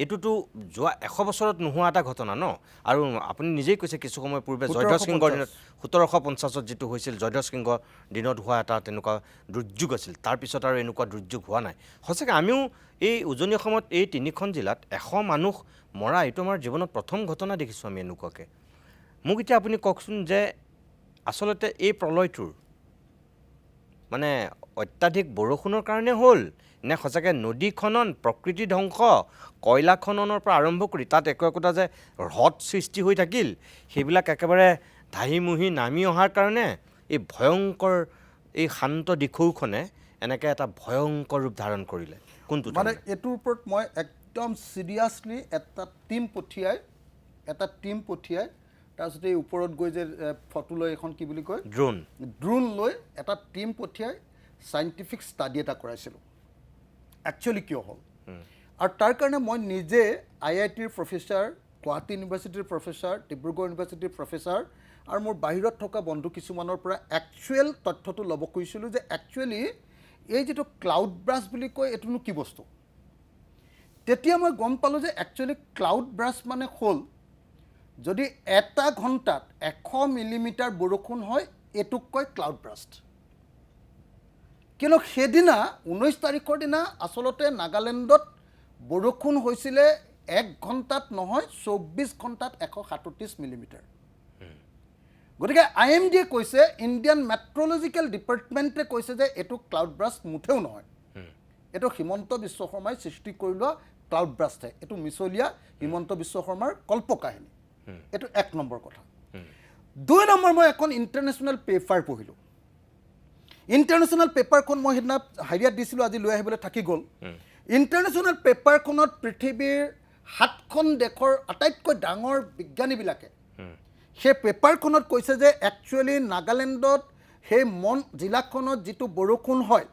এইটোতো যোৱা 100 বছৰত নোহোৱা এটা ঘটনা ন আৰু আপুনি নিজেই কৈছে কিছু সময় পূৰ্বে জয়ধ্বজ সিংহৰ দিনত 1750ত যিটো হৈছিল জয়ধ্বজ সিংহৰ দিনত হোৱা এটা তেনেকুৱা দুৰ্যোগ আছিল তাৰপিছত আৰু এনেকুৱা দুৰ্যোগ হোৱা নাই সঁচাকৈ আমিও এই উজনি অসমত এই 3খন জিলাত 100 মানুহ মৰা এইটো আমাৰ জীৱনত প্ৰথম ঘটনা দেখিছোঁ আমি এনেকুৱাকৈ মোক এতিয়া আপুনি কওকচোন যে আচলতে এই প্ৰলয়টোৰ মানে অত্যাধিক বৰষুণৰ কাৰণে হ'ল নে সঁচাকৈ নদী খনন প্ৰকৃতি ধ্বংস কয়লা খননৰ পৰা আৰম্ভ কৰি তাত একোটা যে হ্ৰদ সৃষ্টি হৈ থাকিল সেইবিলাক একেবাৰে ধাহিমুহি নামি অহাৰ কাৰণে এই ভয়ংকৰ এই শান্ত দিখৌখনে এনেকৈ এটা ভয়ংকৰ ৰূপ ধাৰণ কৰিলে কোনটো মানে এইটোৰ ওপৰত মই একদম চিৰিয়াছলি এটা টিম পঠিয়াই তাৰপিছত এই ওপৰত গৈ যে ফটো লৈ এখন কি বুলি কয় ড্ৰোন লৈ এটা টিম পঠিয়াই চাইণ্টিফিক ষ্টাডি এটা কৰাইছিলোঁ একচুৱেলি কিয় হ'ল আৰু তাৰ কাৰণে মই নিজে IITৰ প্ৰফেচাৰ গুৱাহাটী ইউনিভাৰ্চিটিৰ প্ৰফেচাৰ ডিব্ৰুগড় ইউনিভাৰ্চিটিৰ প্ৰফেচাৰ আৰু মোৰ বাহিৰত থকা বন্ধু কিছুমানৰ পৰা একচুৱেল তথ্যটো ল'ব খুজিছিলোঁ যে একচুৱেলি এই যিটো ক্লাউড ব্ৰাছ বুলি কয় এইটোনো কি বস্তু তেতিয়া মই গম পালোঁ যে একচুৱেলি ক্লাউড ব্ৰাছ মানে হ'ল যদি এটা ঘণ্টাত 100 মিলিমিটাৰ বৰষুণ হয় এইটোক কয় ক্লাউড ব্ৰাষ্ট কিন্তু সেইদিনা 19 তাৰিখৰ দিনা আচলতে নাগালেণ্ডত বৰষুণ হৈছিলে 1 ঘণ্টাত নহয় 24 ঘণ্টাত 137 মিলিমিটাৰ গতিকে IMDয়ে কৈছে ইণ্ডিয়ান মেট্ৰলজিকেল ডিপাৰ্টমেণ্টে কৈছে যে এইটো ক্লাউড ব্ৰাষ্ট মুঠেও নহয় এইটো হিমন্ত বিশ্ব শৰ্মাই সৃষ্টি কৰি লোৱা ক্লাউড ব্ৰাষ্টহে এইটো মিছলীয়া হিমন্ত বিশ্ব শৰ্মাৰ কল্পকাহিনী এইটো 1 নম্বৰ কথা 2 নম্বৰ মই এখন ইণ্টাৰনেশ্যনেল পেপাৰ পঢ়িলোঁ ইণ্টাৰনেশ্যনেল পেপাৰখন মই সেইদিনা হাৰিয়াত দিছিলোঁ আজি লৈ আহিবলৈ থাকি গ'ল ইণ্টাৰনেশ্যনেল পেপাৰখনত পৃথিৱীৰ 7খন দেশৰ আটাইতকৈ ডাঙৰ বিজ্ঞানীবিলাকে সেই পেপাৰখনত কৈছে যে একচুৱেলি নাগালেণ্ডত সেই জিলাখনত যিটো বৰষুণ হয়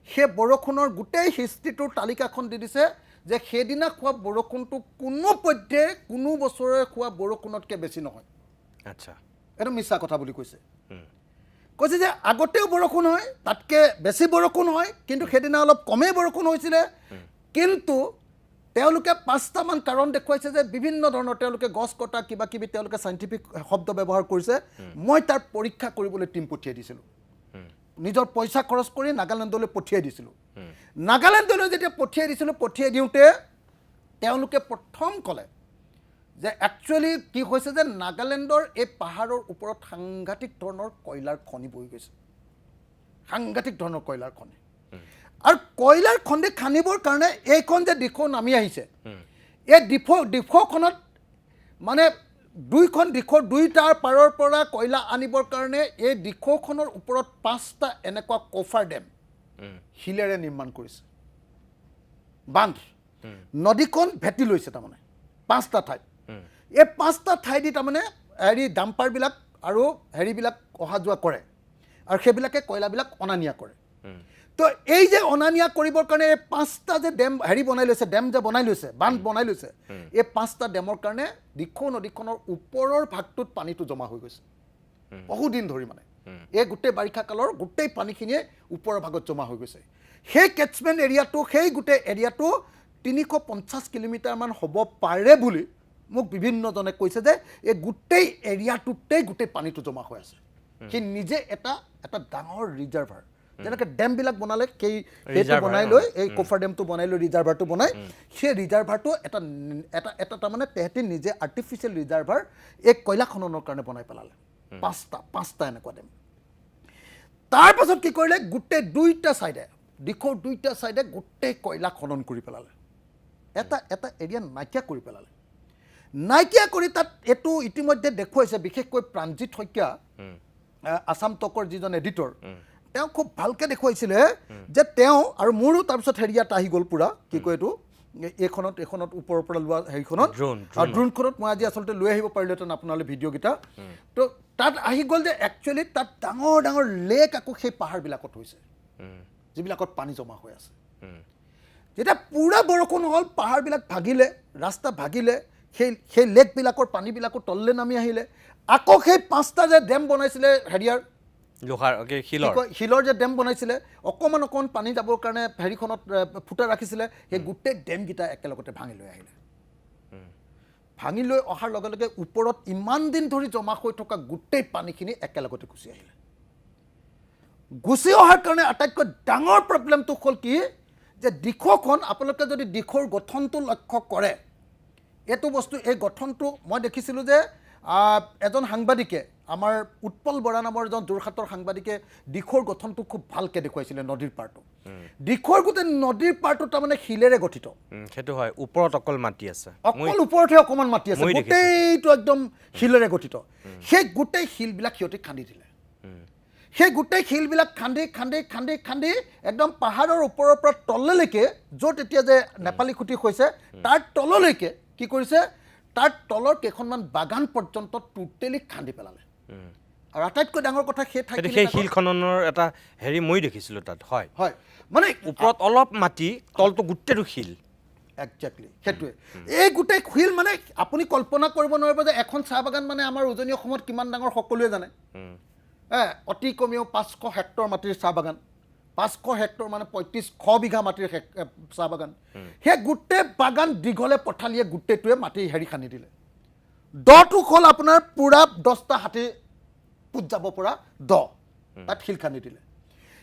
সেই বৰষুণৰ গোটেই হিষ্ট্ৰীটোৰ তালিকাখন দি দিছে যে সেইদিনা খোৱা বৰষুণটো কোনো পধ্যে কোনো বছৰে খোৱা বৰষুণতকৈ বেছি নহয় আচ্ছা এইটো মিছা কথা বুলি কৈছে যে আগতেও বৰষুণ হয় তাতকৈ বেছি বৰষুণ হয় কিন্তু সেইদিনা অলপ কমেই বৰষুণ হৈছিলে কিন্তু তেওঁলোকে 5টামান কাৰণ দেখুৱাইছে যে বিভিন্ন ধৰণৰ তেওঁলোকে গছ কটা কিবা কিবি তেওঁলোকে চাইণ্টিফিক শব্দ ব্যৱহাৰ কৰিছে মই তাৰ পৰীক্ষা কৰিবলৈ টিম পঠিয়াই দিছিলোঁ নিজৰ পইচা খৰচ কৰি নাগালেণ্ডলৈ পঠিয়াই দিছিলোঁ নাগালেণ্ডলৈ যেতিয়া পঠিয়াই দিওঁতে তেওঁলোকে প্ৰথম ক'লে যে একচুৱেলি কি হৈছে যে নাগালেণ্ডৰ এই পাহাৰৰ ওপৰত সাংঘাতিক ধৰণৰ কয়লাৰ খনি বহি গৈছে সাংঘাতিক ধৰণৰ কয়লাৰ খনি আৰু কয়লাৰ খনি খানিবৰ কাৰণে এইখন যে দিখৌ নামি আহিছে এই দিখৌখনত মানে দুইখন দিখৌৰ দুইটাৰ পাৰৰ পৰা কয়লা আনিবৰ কাৰণে এই দিখৌখনৰ ওপৰত 5টা এনেকুৱা কফাৰ ডেম শিলেৰে নিৰ্মাণ কৰিছে বান্ধ নদীখন ভেটি লৈছে তাৰমানে 5টা ঠাইত এই 5টা ঠাই দি তাৰমানে ডাম্পাৰবিলাক আৰু হেৰিবিলাক অহা যোৱা কৰে আৰু সেইবিলাকে কয়লাবিলাক অনা নিয়া কৰে তো এই যে অনা নিয়া কৰিবৰ কাৰণে এই 5টা যে ডেম বনাই লৈছে ডেম যে বনাই লৈছে বান্ধ বনাই লৈছে এই 5টা ডেমৰ কাৰণে দিখৌ নদীখনৰ ওপৰৰ ভাগটোত পানীটো জমা হৈ গৈছে বহুদিন ধৰি মানে এই গোটেই বাৰিষা কালৰ গোটেই পানীখিনিয়ে ওপৰৰ ভাগত জমা হৈ গৈছে সেই কেটছমেণ্ট এৰিয়াটো সেই গোটেই এৰিয়াটো 350 কিলোমিটাৰমান হ'ব পাৰে বুলি মোক বিভিন্নজনে কৈছে যে এই গোটেই এৰিয়াটোতেই গোটেই পানীটো জমা হৈ আছে সি নিজে এটা ডাঙৰ ৰিজাৰ্ভাৰ যেনেকৈ ডেমবিলাক বনালে সেইটো বনাই লৈ এই কফাৰ ডেমটো বনাই লৈ ৰিজাৰ্ভাৰটো বনাই সেই ৰিজাৰ্ভাৰটো এটা তাৰমানে তেহেঁতি নিজে আৰ্টিফিচিয়েল ৰিজাৰ্ভাৰ এই কয়লা খননৰ কাৰণে বনাই পেলালে 5টা এনেকুৱা ডেম তাৰপাছত কি কৰিলে গোটেই দিখৌৰ দুইটা ছাইডে গোটেই কয়লা খনন কৰি পেলালে এটা এৰিয়া নাইকিয়া কৰি তাত এইটো ইতিমধ্যে দেখুৱাইছে বিশেষকৈ প্ৰাণজিৎ শইকীয়া আছাম টকৰ যিজন এডিটৰ তেওঁ খুব ভালকৈ দেখুৱাইছিলে যে তেওঁ আৰু মোৰো তাৰপিছত হেৰিয়াত আহি গ'ল পূৰা কি কয় এইটো এইখনত ওপৰৰ পৰা লোৱা হেৰিখনত আৰু ড্ৰোনখনত মই আজি আচলতে লৈ আহিব পাৰিলোহেঁতেন আপোনালোকে ভিডিঅ'কেইটা তো তাত আহি গ'ল যে একচুৱেলি তাত ডাঙৰ ডাঙৰ লেক আকৌ সেই পাহাৰবিলাকত হৈছে যিবিলাকত পানী জমা হৈ আছে যেতিয়া পূৰা বৰষুণ হ'ল পাহাৰবিলাক ভাগিলে ৰাস্তা ভাগিলে সেই লেকবিলাকৰ পানীবিলাকো তললৈ নামি আহিলে আকৌ সেই 5টা যে ডেম বনাইছিলে হেৰিয়াৰ শিলৰ যে ডেম বনাইছিলে অকণমান পানী যাবৰ কাৰণে হেৰিখনত ফুটা ৰাখিছিলে সেই গোটেই ডেমকেইটা একেলগতে ভাঙি লৈ আহিলে ভাঙি লৈ অহাৰ লগে লগে ওপৰত ইমান দিন ধৰি জমা হৈ থকা গোটেই পানীখিনি একেলগতে গুচি অহাৰ কাৰণে আটাইতকৈ ডাঙৰ প্ৰব্লেমটো হ'ল কি যে দিখৌখন আপোনালোকে যদি দিখৌৰ গঠনটো লক্ষ্য কৰে এইটো বস্তু এই গঠনটো মই দেখিছিলোঁ যে এজন সাংবাদিকে আমাৰ উৎপল বৰা নামৰ এজন যোৰহাটৰ সাংবাদিকে দিখৌৰ গঠনটো খুব ভালকৈ দেখুৱাইছিলে নদীৰ পাৰটো দিখৌৰ গোটেই নদীৰ পাৰটো তাৰমানে শিলেৰে গঠিত সেইটো হয় ওপৰত অকল মাটি আছে অকল ওপৰতহে অকণমান মাটি আছে গোটেইটো একদম শিলেৰে গঠিত সেই গোটেই শিলবিলাক সিহঁতে খান্দি দিলে সেই গোটেই শিলবিলাক খান্দি খান্দি খান্দি খান্দি একদম পাহাৰৰ ওপৰৰ পৰা তললৈকে য'ত এতিয়া যে নেপালী খুঁটি হৈছে তাৰ তললৈকে কি কৰিছে তাৰ তলৰ কেইখনমান বাগান পৰ্যন্ত টোটেলি খান্দি পেলালে আৰু আটাইতকৈ ডাঙৰ কথা সেই শিল খননৰ এটা হেৰি মই দেখিছিলোঁ তাত হয় হয় মানে ওপৰত অলপ মাটি তলটো গোটেইটো শিল একজেক্টলি সেইটোৱে এই গোটেই শিল মানে আপুনি কল্পনা কৰিব নোৱাৰিব যে এখন চাহ বাগান মানে আমাৰ উজনি অসমত কিমান ডাঙৰ সকলোৱে জানে অতি কমেও 500 হেক্টৰ মাটিৰ চাহ বাগান 500 হেক্টৰ মানে 3500 বিঘা মাটিৰ চাহ বাগান সেই গোটেই বাগান দীঘলে পথালিয়ে গোটেইটোৱে মাটি হেৰি খান্দি দিলে দটো হ'ল আপোনাৰ পূৰা 10টা হাতী পুত যাব পৰা তাত শিল খান্দি দিলে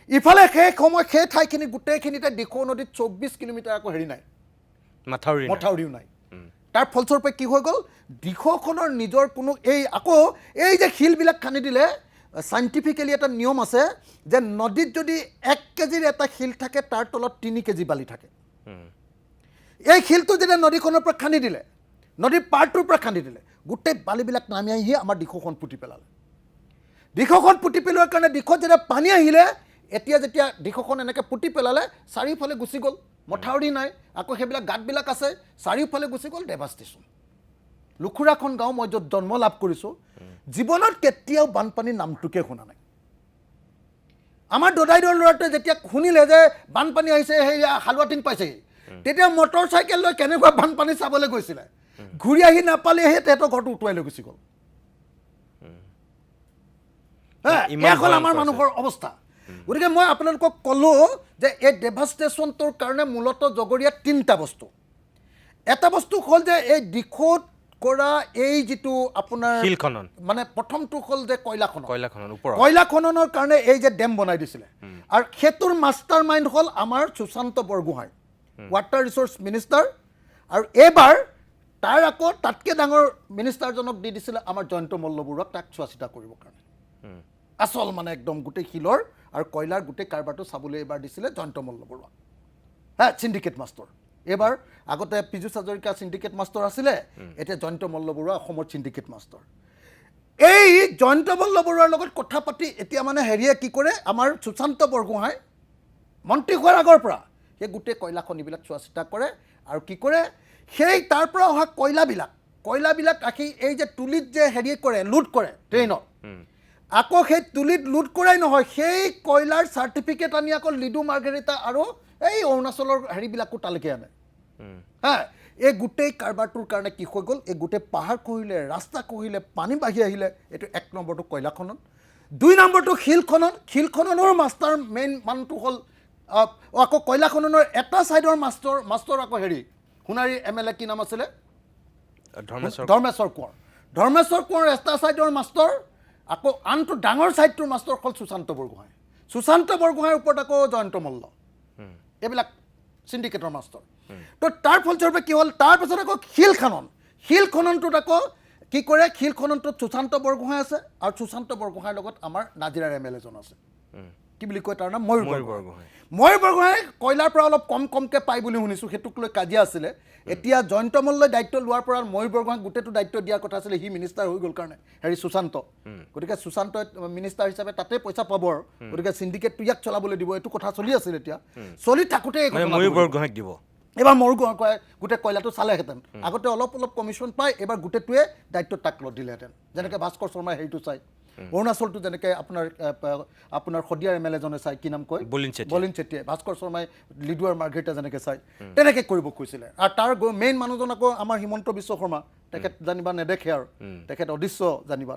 ইফালে সেই সময় সেই ঠাইখিনি গোটেইখিনিতে দিখৌ নদীত 24 কিলোমিটাৰ আকৌ হেৰি নাই মথাউৰিও নাই তাৰ ফলস্বৰূপে কি হৈ গ'ল দিখৌখনৰ নিজৰ কোনো এই যে শিলবিলাক খান্দি দিলে সাইণ্টিফিকেলি এটা নিয়ম আছে যে নদীত যদি 1 কেজিৰ এটা শিল থাকে তাৰ তলত 3 কেজি বালি থাকে এই শিলটো যেতিয়া নদীখনৰ পৰা খান্দি দিলে নদীৰ পাৰটোৰ পৰা খান্দি দিলে গোটেই বালিবিলাক নামি আহি আমাৰ দিখৌখন পুতি পেলালে দিখৌখন পুতি পেলোৱাৰ কাৰণে দিখৌত যেতিয়া পানী আহিলে এতিয়া যেতিয়া দিখৌখন এনেকৈ পুতি পেলালে চাৰিওফালে গুচি গ'ল মথাউৰি নাই আকৌ সেইবিলাক গাঁতবিলাক আছে চাৰিওফালে গুচি গ'ল ডেভাষ্টেশ্যন লুখুৰাখন গাঁও মই য'ত জন্ম লাভ কৰিছোঁ জীৱনত কেতিয়াও বানপানীৰ নামটোকে শুনা নাই আমাৰ দদাইদেউৰ ল'ৰাটোৱে যেতিয়া শুনিলে যে বানপানী আহিছে সেই হালুৱাটিং পাইছেহি তেতিয়া মটৰ চাইকেল লৈ কেনেকুৱা বানপানী চাবলৈ গৈছিলে ঘূৰি আহি নাপালে সেই তেহেঁতৰ ঘৰটো উটুৱাই লৈ গুচি গ'ল এয়া হ'ল আমাৰ মানুহৰ অৱস্থা গতিকে মই আপোনালোকক ক'লোঁ যে এই ডেভাষ্টেশ্যনটোৰ কাৰণে মূলতঃ জগৰীয়া 3টা বস্তু এটা বস্তু হ'ল যে এই দিখৌত কৰা এই যিটো আপোনাৰ শিল খনন মানে প্ৰথমটো হ'ল যে কয়লা খননৰ কাৰণে এই যে ডেম বনাই দিছিলে আৰু সেইটোৰ মাষ্টাৰ মাইণ্ড হ'ল আমাৰ Sushanta Borgohain water resource minister আৰু এইবাৰ তাৰ আকৌ তাতকৈ ডাঙৰ মিনিষ্টাৰজনক দি দিছিলে আমাৰ জয়ন্ত মল্লবৰুৱাক তাক চোৱা চিতা কৰিবৰ কাৰণে আচল মানে একদম গোটেই শিলৰ আৰু কয়লাৰ গোটেই কাৰবাৰটো চাবলৈ এইবাৰ দিছিলে জয়ন্ত মল্লবৰুৱাক চিণ্ডিকেট মাষ্টৰ এইবাৰ আগতে পীযুষ হাজৰিকা চিণ্ডিকেট মাষ্টৰ আছিলে এতিয়া জয়ন্ত মল্লবৰুৱা অসমৰ চিণ্ডিকেট মাষ্টৰ এই জয়ন্ত মল্লবৰুৱাৰ লগত কথা পাতি এতিয়া মানে হেৰিয়ে কি কৰে আমাৰ সুশান্ত বৰগোহাঁই মন্ত্ৰী হোৱাৰ আগৰ পৰা সেই গোটেই কয়লা খনিবিলাক চোৱা চিতা কৰে আৰু কি কৰে সেই তাৰ পৰা অহা কয়লাবিলাক আহি এই যে তুলিত যে হেৰি কৰে লুট কৰে ট্ৰেইনত আকৌ সেই তুলিত লুট কৰাই নহয় সেই কয়লাৰ চাৰ্টিফিকেট আনি আকৌ লিডু মাৰ্ঘেৰিটা আৰু এই অৰুণাচলৰ হেৰিবিলাকো তালৈকে আনে এই গোটেই কাৰবাৰটোৰ কাৰণে কি হৈ গ'ল এই গোটেই পাহাৰ খহিলে ৰাস্তা খহিলে পানী বাঢ়ি আহিলে এইটো 1 নম্বৰটো কয়লা খনন 2 নম্বৰটো শিল খননৰ মাষ্টাৰ মেইন মানুহটো হ'ল আকৌ কয়লা খননৰ এটা ছাইডৰ মাষ্টৰ আকৌ হেৰি সোণাৰী MLA কি নাম আছিলে ধৰ্মেশ্বৰ কোঁৱৰ এটা ছাইডৰ মাষ্টৰ আকৌ আনটো ডাঙৰ ছাইডটোৰ মাষ্টৰ হ'ল সুশান্ত বৰগোহাঁইৰ ওপৰত আকৌ জয়ন্ত মল্ল এইবিলাক চিণ্ডিকেটৰ মাষ্টৰ তো তাৰ ফলস্বৰূপে কি হ'ল তাৰপিছত আকৌ শিল খননটোত আকৌ কি কৰে শিল খননটোত সুশান্ত বৰগোহাঁই আছে আৰু সুশান্ত বৰগোহাঁইৰ লগত আমাৰ নাজিৰাৰ MLA জন আছে কি বুলি কয় তাৰ নাম ময়ূৰ বৰগোহাঁই কয়লাৰ পৰা অলপ কমকৈ পায় বুলি শুনিছোঁ সেইটোক লৈ কাজিয়া আছিলে এতিয়া জয়ন্ত মল্লই দায়িত্ব লোৱাৰ পৰা ময়ূৰ বৰগোহাঁইক গোটেইটো দায়িত্ব দিয়াৰ কথা আছিলে সি মিনিষ্টাৰ হৈ গ'ল কাৰণে হেৰি সুশান্ত গতিকে সুশান্তই মিনিষ্টাৰ হিচাপে তাতে পইচা পাব আৰু গতিকে চিণ্ডিকেটটো ইয়াক চলাবলৈ দিব এইটো কথা চলি আছিল এতিয়া চলি থাকোঁতে ময়ূৰ বৰগোহাঁইক দিব এবাৰ ময়ূৰ বৰগোহাঁই গোটেই কয়লাটো চালেহেঁতেন আগতে অলপ কমিশ্যন পায় এইবাৰ গোটেইটোৱে দায়িত্ব তাক দিলেহেঁতেন যেনেকৈ ভাস্কৰ শৰ্মাই হেৰিটো চাই অৰুণাচলটো যেনেকৈ আপোনাৰ শদিয়াৰ MLA জনে চাই কি নাম কয় বলিন চেতিয়াই ভাস্কৰ শৰ্মাই লিডু আৰু মাৰ্ঘেৰিটা যেনেকৈ চাই তেনেকৈ কৰিব কৈছিলে আৰু তাৰ মেইন মানুহজন আকৌ আমাৰ হিমন্ত বিশ্ব শৰ্মা তেখেত জানিবা নেদেখে আৰু তেখেত অদৃশ্য জানিবা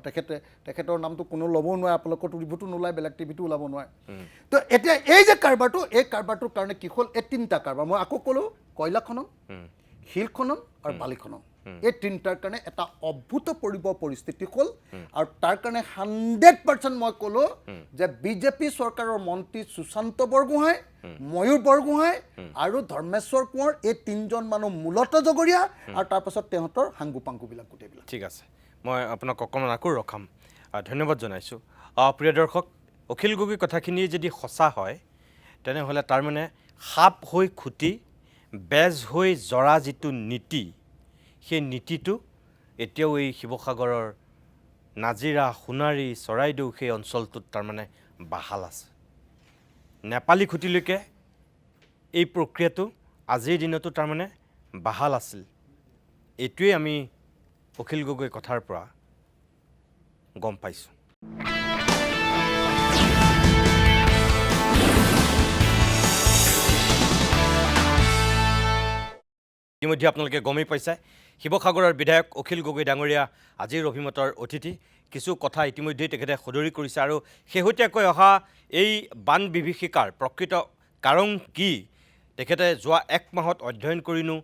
তেখেতৰ নামটো কোনো ল'বও নোৱাৰে আপোনালোকৰ টিভিটো নোলায় বেলেগ টিভিটো ওলাব নোৱাৰে তো এতিয়া এই যে কাৰবাৰটো এই কাৰবাৰটোৰ কাৰণে কি হ'ল এই 3টা কাৰবাৰ মই আকৌ ক'লোঁ কয়লা খনন শিল খনন আৰু বালি খনন এই 3টাৰ কাৰণে এটা অভূতপূৰ্ব পৰিস্থিতি হ'ল আৰু তাৰ কাৰণে 100% মই ক'লোঁ যে বিজেপি চৰকাৰৰ মন্ত্ৰী সুশান্ত বৰগোহাঁই ময়ূৰ বৰগোহাঁই আৰু ধৰ্মেশ্বৰ কোঁৱৰ এই 3জন মানুহ মূলতঃ জগৰীয়া আৰু তাৰপাছত তেহঁতৰ হাংগু পাংগুবিলাক গোটেইবিলাক ঠিক আছে মই আপোনাক অকণমান আকৌ ৰখাম ধন্যবাদ জনাইছোঁ প্ৰিয় দৰ্শক অখিল গগৈ কথাখিনি যদি সঁচা হয় তেনেহ'লে তাৰমানে সাপ হৈ খুটি বেজ হৈ জৰা যিটো নীতি সেই নীতিটো এতিয়াও এই শিৱসাগৰৰ নাজিৰা সোণাৰী চৰাইদেউ সেই অঞ্চলটোত তাৰমানে বাহাল আছে নেপালী খুটিলৈকে এই প্ৰক্ৰিয়াটো আজিৰ দিনতো তাৰমানে বাহাল আছিল এইটোৱেই আমি অখিল গগৈ কথাৰ পৰা গম পাইছোঁ ইতিমধ্যে আপোনালোকে গমেই পাইছে শিৱসাগৰৰ বিধায়ক অখিল গগৈ ডাঙৰীয়া আজিৰ অভিমতৰ অতিথি কিছু কথা ইতিমধ্যেই তেখেতে সদৰি কৰিছে আৰু শেহতীয়াকৈ অহা এই বান বিভীষিকাৰ প্ৰকৃত কাৰণ কি তেখেতে যোৱা এক মাহত অধ্যয়ন কৰিনো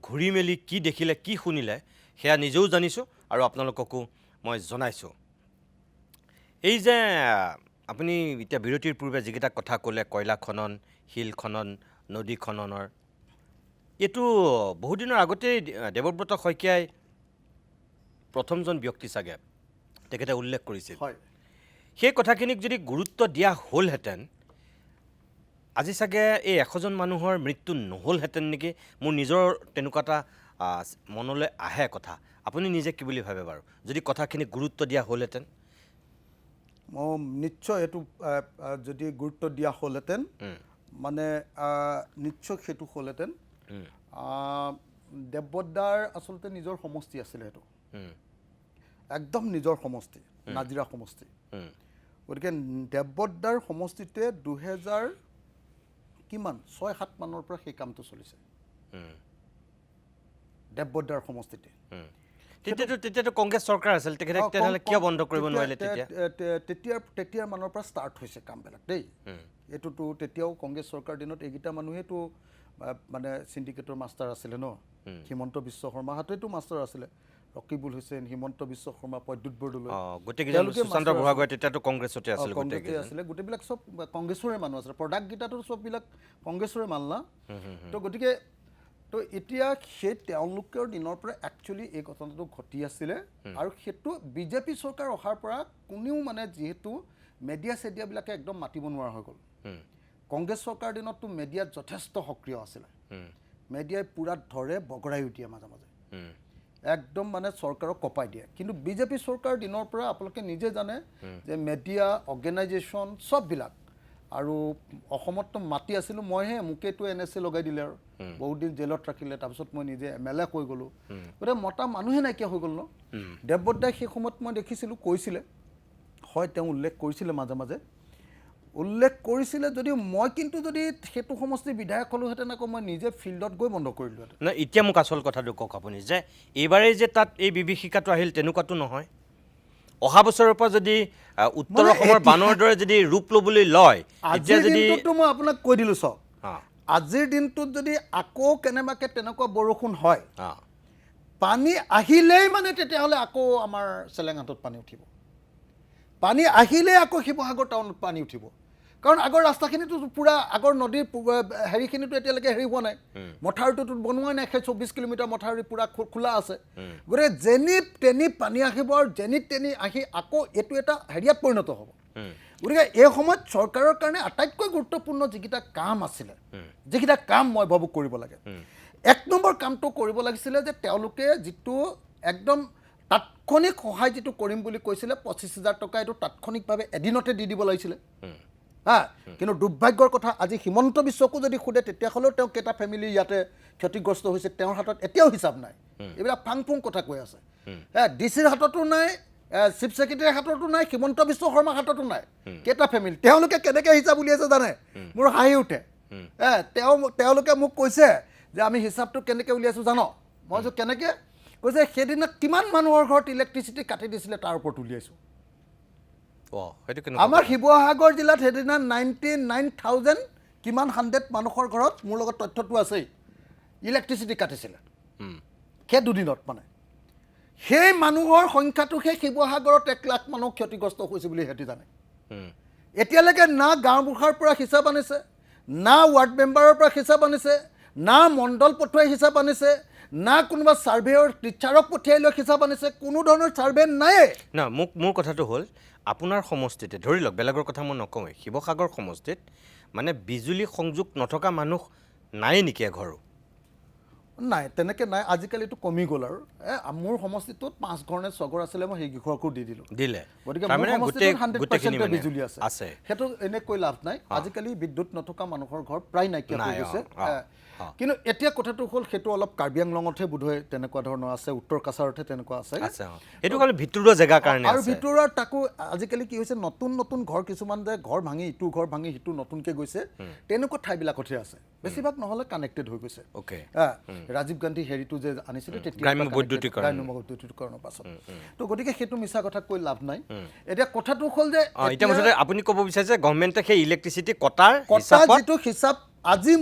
ঘূৰি মেলি কি দেখিলে কি শুনিলে সেয়া নিজেও জানিছোঁ আৰু আপোনালোককো মই জনাইছোঁ এই যে আপুনি এতিয়া বিৰতিৰ পূৰ্বে যিকেইটা কথা ক'লে কয়লা খনন শিল খনন নদী খননৰ এইটো বহুদিনৰ আগতেই দেৱব্ৰত শইকীয়াই প্ৰথমজন ব্যক্তি চাগে তেখেতে উল্লেখ কৰিছিল হয় সেই কথাখিনিক যদি গুৰুত্ব দিয়া হ'লহেঁতেন আজি চাগে এই 100জন মানুহৰ মৃত্যু নহ'লহেঁতেন নেকি মোৰ নিজৰ তেনেকুৱা এটা মনলৈ আহে কথা আপুনি নিজে কি বুলি ভাবে বাৰু যদি কথাখিনি গুৰুত্ব দিয়া হ'লহেঁতেন মই নিশ্চয় এইটো যদি গুৰুত্ব দিয়া হ'লহেঁতেন মানে নিশ্চয় সেইটো হ'লহেঁতেন দেৱবদাৰ আচলতে নিজৰ সমষ্টি আছিলে সেইটো একদম নিজৰ সমষ্টি নাজিৰা সমষ্টি গতিকে দেৱবদাৰ সমষ্টিতে 2000 কিমান 6-7 মানৰ পৰা সেই কামটো চলিছে দেৱবদাৰ সমষ্টিতে তেতিয়াতো কংগ্ৰেছ চৰকাৰ আছিল তেখেতে তেনেহ'লে কিয় বন্ধ কৰিব নোৱাৰিলে তেতিয়াৰ মানৰ পৰা ষ্টাৰ্ট হৈছে কামবিলাক দেই এইটোতো তেতিয়াও কংগ্ৰেছ চৰকাৰ দিনত এইকেইটা মানুহেতো মানে চিণ্ডিকেটৰ মাষ্টাৰ আছিলে ন হিমন্ত বিশ্ব শৰ্মা হাতেতো মাষ্টাৰ আছিলে ৰকিবুল হুছেইন হিমন্ত বিশ্ব শৰ্মা প্ৰদ্যুৎ বৰদলৈ গোটেইকেইজন সুশান্ত বুঢ়াগোহাঁই তেতিয়াতো কংগ্ৰেছতে আছিল আছিলে গোটেইবিলাক চব কংগ্ৰেছৰে মানুহ আছিলে প্ৰডাক্টকেইটাতো চববিলাক কংগ্ৰেছৰে মাল না তো গতিকে তো এতিয়া সেই তেওঁলোকৰ দিনৰ পৰা একচুৱেলি এই ঘটনাটো ঘটি আছিলে আৰু সেইটো বিজেপি চৰকাৰ অহাৰ পৰা কোনেও মানে যিহেতু মেডিয়া চেডিয়াবিলাকে একদম মাতিব নোৱাৰা হৈ গ'ল কংগ্ৰেছ চৰকাৰ দিনততো মেডিয়াত যথেষ্ট সক্ৰিয় আছিলে মেডিয়াই পূৰা ধৰে বগৰাই দিয়ে মাজে মাজে একদম মানে চৰকাৰক কপাই দিয়ে কিন্তু বিজেপি চৰকাৰ দিনৰ পৰা আপোনালোকে নিজে জানে যে মেডিয়া অৰ্গেনাইজেশ্যন চববিলাক আৰু অসমততো মাতি আছিলোঁ মইহে মোকেতো NSA লগাই দিলে আৰু বহুত দিন জেলত ৰাখিলে তাৰপিছত মই নিজে MLA কৈ গ'লোঁ গতিকে মতা মানুহে নাইকিয়া হৈ গ'ল ন দেৱবদাই সেই সময়ত মই দেখিছিলোঁ কৈছিলে হয় তেওঁ উল্লেখ কৰিছিলে মাজে মাজে উল্লেখ কৰিছিলে যদিও মই কিন্তু যদি সেইটো সমষ্টিৰ বিধায়ক হ'লোহেঁতেন আকৌ মই নিজে ফিল্ডত গৈ বন্ধ কৰিলোহেঁতেন নাই এতিয়া মোক আচল কথাটো কওক আপুনি যে এইবাৰেই যে তাত এই বিভীষিকাটো আহিল তেনেকুৱাতো নহয় অহা বছৰৰ পৰা যদি উত্তৰ অসমৰ বানৰ দৰে যদি ৰূপ ল'বলৈ লয় এতিয়া যদি মই আপোনাক কৈ দিলোঁ চাওক আজিৰ দিনটোত যদি আকৌ কেনেবাকৈ তেনেকুৱা বৰষুণ হয় পানী আহিলেই মানে তেতিয়াহ'লে আকৌ আমাৰ চেলেঙাটোত পানী উঠিব পানী আহিলেই আকৌ শিৱসাগৰ টাউনত পানী উঠিব কাৰণ আগৰ ৰাস্তাখিনিতো পূৰা আগৰ নদীৰ হেৰিখিনিতো এতিয়ালৈকে হেৰি হোৱা নাই মথাউৰিটোতো বনোৱাই নাই 24 কিলোমিটাৰ মথাউৰি পূৰা খোলা আছে গতিকে যেনি তেনি পানী আহিব আৰু যেনি তেনি আহি আকৌ এইটো এটা হেৰিয়াত পৰিণত হ'ব গতিকে এই সময়ত চৰকাৰৰ কাৰণে আটাইতকৈ গুৰুত্বপূৰ্ণ যিকেইটা কাম আছিলে যিকেইটা কাম মই ভাবোঁ কৰিব লাগে 1 নম্বৰ কামটো কৰিব লাগিছিলে যে তেওঁলোকে যিটো একদম তাৎক্ষণিক সহায় যিটো কৰিম বুলি কৈছিলে 25,000 টকা এইটো তাৎক্ষণিকভাৱে এদিনতে দি দিব লাগিছিলে কিন্তু দুৰ্ভাগ্যৰ কথা আজি হিমন্ত বিশ্বকো যদি সোধে তেতিয়াহ'লেও তেওঁ কেইটা ফেমিলি ইয়াতে ক্ষতিগ্ৰস্ত হৈছে তেওঁৰ হাতত এতিয়াও হিচাপ নাই এইবিলাক ফাং ফুং কথা কৈ আছে ডিচিৰ হাততো নাই চিফ ছেক্ৰেটাৰীৰ হাততো নাই হিমন্ত বিশ্ব শৰ্মাৰ হাততো নাই কেইটা ফেমিলি তেওঁলোকে কেনেকৈ হিচাপ উলিয়াইছে জানে মোৰ হাঁহি উঠে তেওঁলোকে মোক কৈছে যে আমি হিচাপটো কেনেকৈ উলিয়াইছোঁ জানো মই যে কেনেকৈ কৈছে সেইদিনা কিমান মানুহৰ ঘৰত ইলেক্ট্ৰিচিটি কাটি দিছিলে তাৰ ওপৰত উলিয়াইছোঁ আমাৰ শিৱসাগৰ জিলাত সেইদিনা 99,000 কিমান 100 মানুহৰ ঘৰত মোৰ লগত তথ্যটো আছেই ইলেক্ট্ৰিচিটি কাটিছিলে সেই দুদিনত মানে সেই মানুহৰ সংখ্যাটো সেই শিৱসাগৰত 1 লাখ মানুহ ক্ষতিগ্ৰস্ত হৈছে বুলি সিহঁতি জানে এতিয়ালৈকে না গাঁওবুঢ়াৰ পৰা হিচাপ আনিছে না ৱাৰ্ড মেম্বাৰৰ পৰা হিচাপ আনিছে না মণ্ডল পঠুৱাই হিচাপ আনিছে না কোনোবা ছাৰ্ভেয়ৰ টিচাৰক পঠিয়াই লৈ হিচাপ আনিছে কোনো ধৰণৰ ছাৰ্ভে নাই না মোৰ কথাটো হ'ল আপোনাৰ সমষ্টিতে ধৰি লওক বেলেগৰ কথা মই নকওঁৱেই শিৱসাগৰ সমষ্টিত মানে বিজুলী সংযোগ নথকা মানুহ নাই নেকি এঘৰো নাই তেনেকৈ নাই আজিকালিতো কমি গ'ল আৰু মোৰ সমষ্টিটোত 5 ঘৰ নে 6 ঘৰ আছিলে মই সেই ঘৰকো দি দিলোঁ দিলে গতিকে মোৰ সমষ্টিটোত 100% বিজুলী আছে সেইটো এনে কৈ লাভ নাই আজিকালি বিদ্যুৎ নথকা মানুহৰ ঘৰ প্ৰায় নাইকিয়া হৈ গৈছে কিন্তু এতিয়া কথাটো হ'ল সেইটো অলপ কাৰ্বি আংলঙতহে বোধহয় তেনেকুৱা ধৰণৰ আছে উত্তৰ কাছাৰতহে তেনেকুৱা আছে এইটো হ'ল ভিতৰুৱা জেগাৰ কাৰণে আৰু ভিতৰুৱা তাকো আজিকালি কি হৈছে নতুন নতুন ঘৰ কিছুমান যে ঘৰ ভাঙি ইটো ঘৰ ভাঙি সিটো নতুনকৈ গৈছে তেনেকুৱা ঠাইবিলাকতহে আছে বেছিভাগ নহ'লে কানেক্টেড হৈ গৈছে ৰাজীৱ গান্ধী হেৰিটো যে আনিছিলে তেতিয়া গ্ৰাম্য বৈদ্যুতিকৰণৰ পাছত তো গতিকে সেইটো মিছা কথা কৈ লাভ নাই এতিয়া কথাটো হ'ল যে এতিয়া মুঠতে আপুনি ক'ব বিচাৰিছে গভৰ্ণমেণ্টে সেই ইলেক্ট্ৰিচিটি কটাৰ যিটো হিচাপ আজি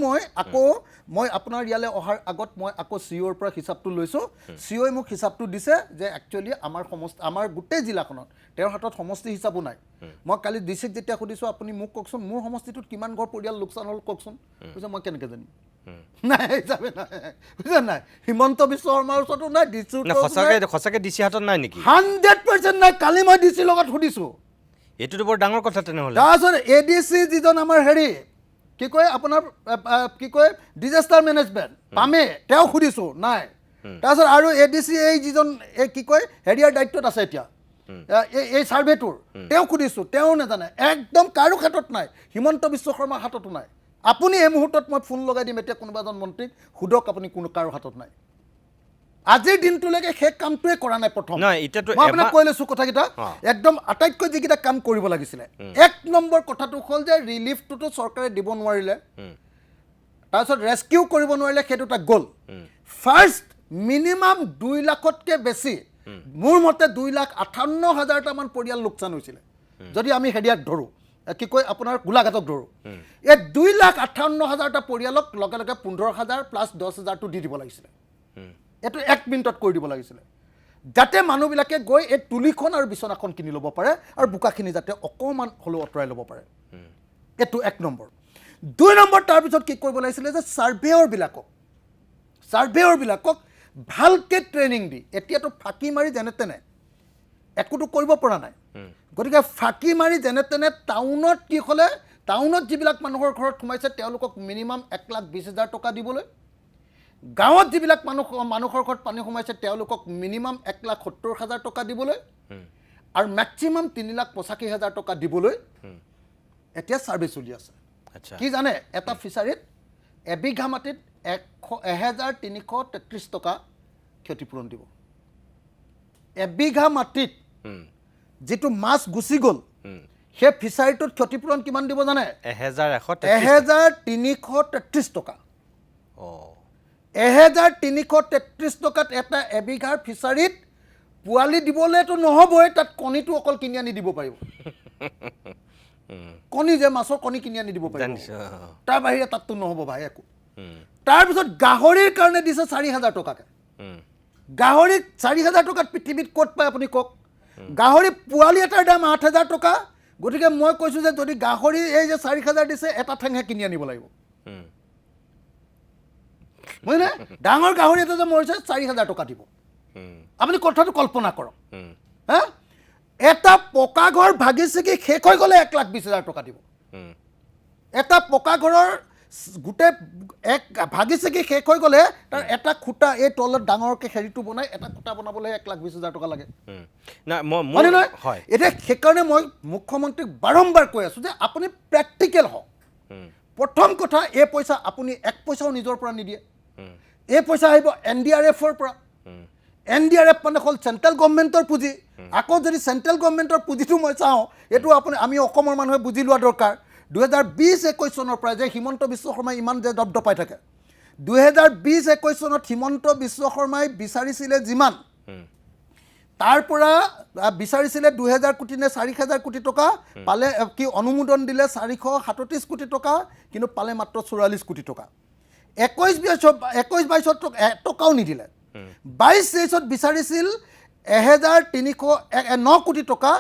মই আপোনাৰ ইয়ালৈ অহাৰ আগত মই আকৌ চিঅ'ৰ পৰা হিচাপটো লৈছোঁ চিঅ'ই মোক হিচাপটো দিছে যে একচুৱেলি আমাৰ গোটেই জিলাখনত তেওঁৰ হাতত সমষ্টি হিচাপো নাই মই কালি ডিচিক যেতিয়া সুধিছোঁ আপুনি মোক কওকচোন মোৰ সমষ্টিটোত কিমান ঘৰ পৰিয়াল লোকচান হ'ল কওকচোন কৈছে মই কেনেকৈ জানিম নাই হিচাপে নাই বুজিছে নাই হিমন্ত বিশ্ব শৰ্মাৰ ওচৰতো নাই ডিচি সঁচাকৈ ডিচি হাতত নাই নেকি 100% নাই কালি মই ডিচিৰ লগত সুধিছোঁ এইটোতো বৰ ডাঙৰ কথা তেনেহ'লে তাৰপিছত এডিচি যিজন আমাৰ হেৰি কি কয় আপোনাৰ কি কয় ডিজাষ্টাৰ মেনেজমেণ্ট পামে তেওঁ সুধিছোঁ নাই তাৰপিছত আৰু এডিচি এই যিজন এই কি কয় হেৰিয়াৰ দায়িত্বত আছে এতিয়া এই ছাৰ্ভেটোৰ তেওঁ সুধিছোঁ তেওঁ নাজানে একদম কাৰো হাতত নাই হিমন্ত বিশ্ব শৰ্মাৰ হাততো নাই আপুনি এই মুহূৰ্তত মই ফোন লগাই দিম এতিয়া কোনোবা এজন মন্ত্ৰীক সোধক আপুনি কোনো কাৰো হাতত নাই আজিৰ দিনটোলৈকে সেই কামটোৱে কৰা নাই প্ৰথম মই আপোনাক কৈ লৈছোঁ কথাকেইটা একদম আটাইতকৈ যিকেইটা কাম কৰিব লাগিছিলে 1 নম্বৰ কথাটো হ'ল যে ৰিলিফটোতো চৰকাৰে দিব নোৱাৰিলে তাৰপিছত ৰেস্কিউ কৰিব নোৱাৰিলে সেইটো এটা গ'ল ফাৰ্ষ্ট মিনিমাম 2 লাখতকৈ বেছি মোৰ মতে 2,58,000টামান পৰিয়াল লোকচান হৈছিলে যদি আমি হেৰিয়াক ধৰোঁ কি কয় আপোনাৰ গোলাঘাটক ধৰোঁ এই 2,58,000টা পৰিয়ালক লগে লগে 15,000 প্লাছ 10,000টো দি দিব লাগিছিলে এইটো 1 মিনিটত কৰি দিব লাগিছিলে যাতে মানুহবিলাকে গৈ এই তুলিখন আৰু বিচনাখন কিনি ল'ব পাৰে আৰু বোকাখিনি যাতে অকণমান হ'লেও আঁতৰাই ল'ব পাৰে এইটো 1 নম্বৰ 2 নম্বৰ তাৰপিছত কি কৰিব লাগিছিলে যে ছাৰ্ভেয়ৰবিলাকক ভালকৈ ট্ৰেইনিং দি এতিয়াতো ফাঁকি মাৰি যেনে তেনে একোতো কৰিব পৰা নাই গতিকে ফাঁকি মাৰি যেনে তেনে টাউনত কি হ'লে টাউনত যিবিলাক মানুহৰ ঘৰত সোমাইছে তেওঁলোকক মিনিমাম 1,20,000 টকা দিবলৈ গাঁৱত যিবিলাক মানুহৰ ঘৰত পানী সোমাইছে তেওঁলোকক মিনিমাম 1,70,000 টকা দিবলৈ আৰু মেক্সিমাম 3,85,000 টকা দিবলৈ এতিয়া ছাৰ্ভে চলি আছে কি জানে এটা ফিচাৰীত এবিঘা মাটিত 1,333 টকা ক্ষতিপূৰণ দিব এবিঘা মাটিত যিটো মাছ গুচি গ'ল সেই ফিচাৰীটোত ক্ষতিপূৰণ কিমান দিব জানে 1,333 টকা 1,333 টকাত এটা এবিঘাৰ ফিচাৰীত পোৱালি দিবলৈতো নহ'বই তাত কণীটো অকল কিনি আনি দিব পাৰিব কণী যে মাছৰ কণী কিনি আনি দিব পাৰিব তাৰ বাহিৰে তাততো নহ'ব ভাই একো তাৰপিছত গাহৰিৰ কাৰণে দিছে 4,000 টকাকৈ গাহৰিক 4,000 টকাত পৃথিৱীত ক'ত পায় আপুনি কওক গাহৰি পোৱালি এটাৰ দাম 8,000 টকা গতিকে মই কৈছোঁ যে যদি গাহৰি এই যে 4,000 দিছে এটা ঠেংহে কিনি আনিব লাগিব বুজিলে ডাঙৰ গাহৰি এটা যে মৰিছে 4,000 টকা দিব আপুনি কথাটো কল্পনা কৰক হা এটা পকা ঘৰ ভাগি ছিগি শেষ হৈ গ'লে 1,20,000 টকা দিব এটা পকা ঘৰৰ গোটেই ভাগি ছিগি শেষ হৈ গ'লে তাৰ এটা খুঁটা এই তলত ডাঙৰকৈ হেৰিটো বনাই এটা খুঁটা বনাবলৈ 1,20,000 টকা লাগে এতিয়া সেইকাৰণে মই মুখ্যমন্ত্ৰীক বাৰম্বাৰ কৈ আছোঁ যে আপুনি প্ৰেক্টিকেল হওক প্ৰথম কথা এই পইচা আপুনি 1 পইচাও নিজৰ পৰা নিদিয়ে এই পইচা আহিব NDRFৰ পৰা NDRF মানে হ'ল চেণ্ট্ৰেল গভৰ্ণমেণ্টৰ পুঁজি আকৌ যদি চেণ্ট্ৰেল গভৰ্ণমেণ্টৰ পুঁজিটো মই চাওঁ এইটো আমি অসমৰ মানুহে বুজি লোৱা দৰকাৰ 2020-21 চনৰ পৰা যে হিমন্ত বিশ্ব শৰ্মাই ইমান যে দপদপাই থাকে 2020-21 চনত হিমন্ত বিশ্ব শৰ্মাই বিচাৰিছিলে যিমান তাৰ পৰা বিচাৰিছিলে 2,000 কোটি নে 4,000 কোটি টকা পালে কি অনুমোদন দিলে 437 কোটি টকা কিন্তু পালে মাত্ৰ 44 কোটি টকা 21-22 টকাও নিদিলে 22-23 বিচাৰিছিল 1,309 কোটি টকা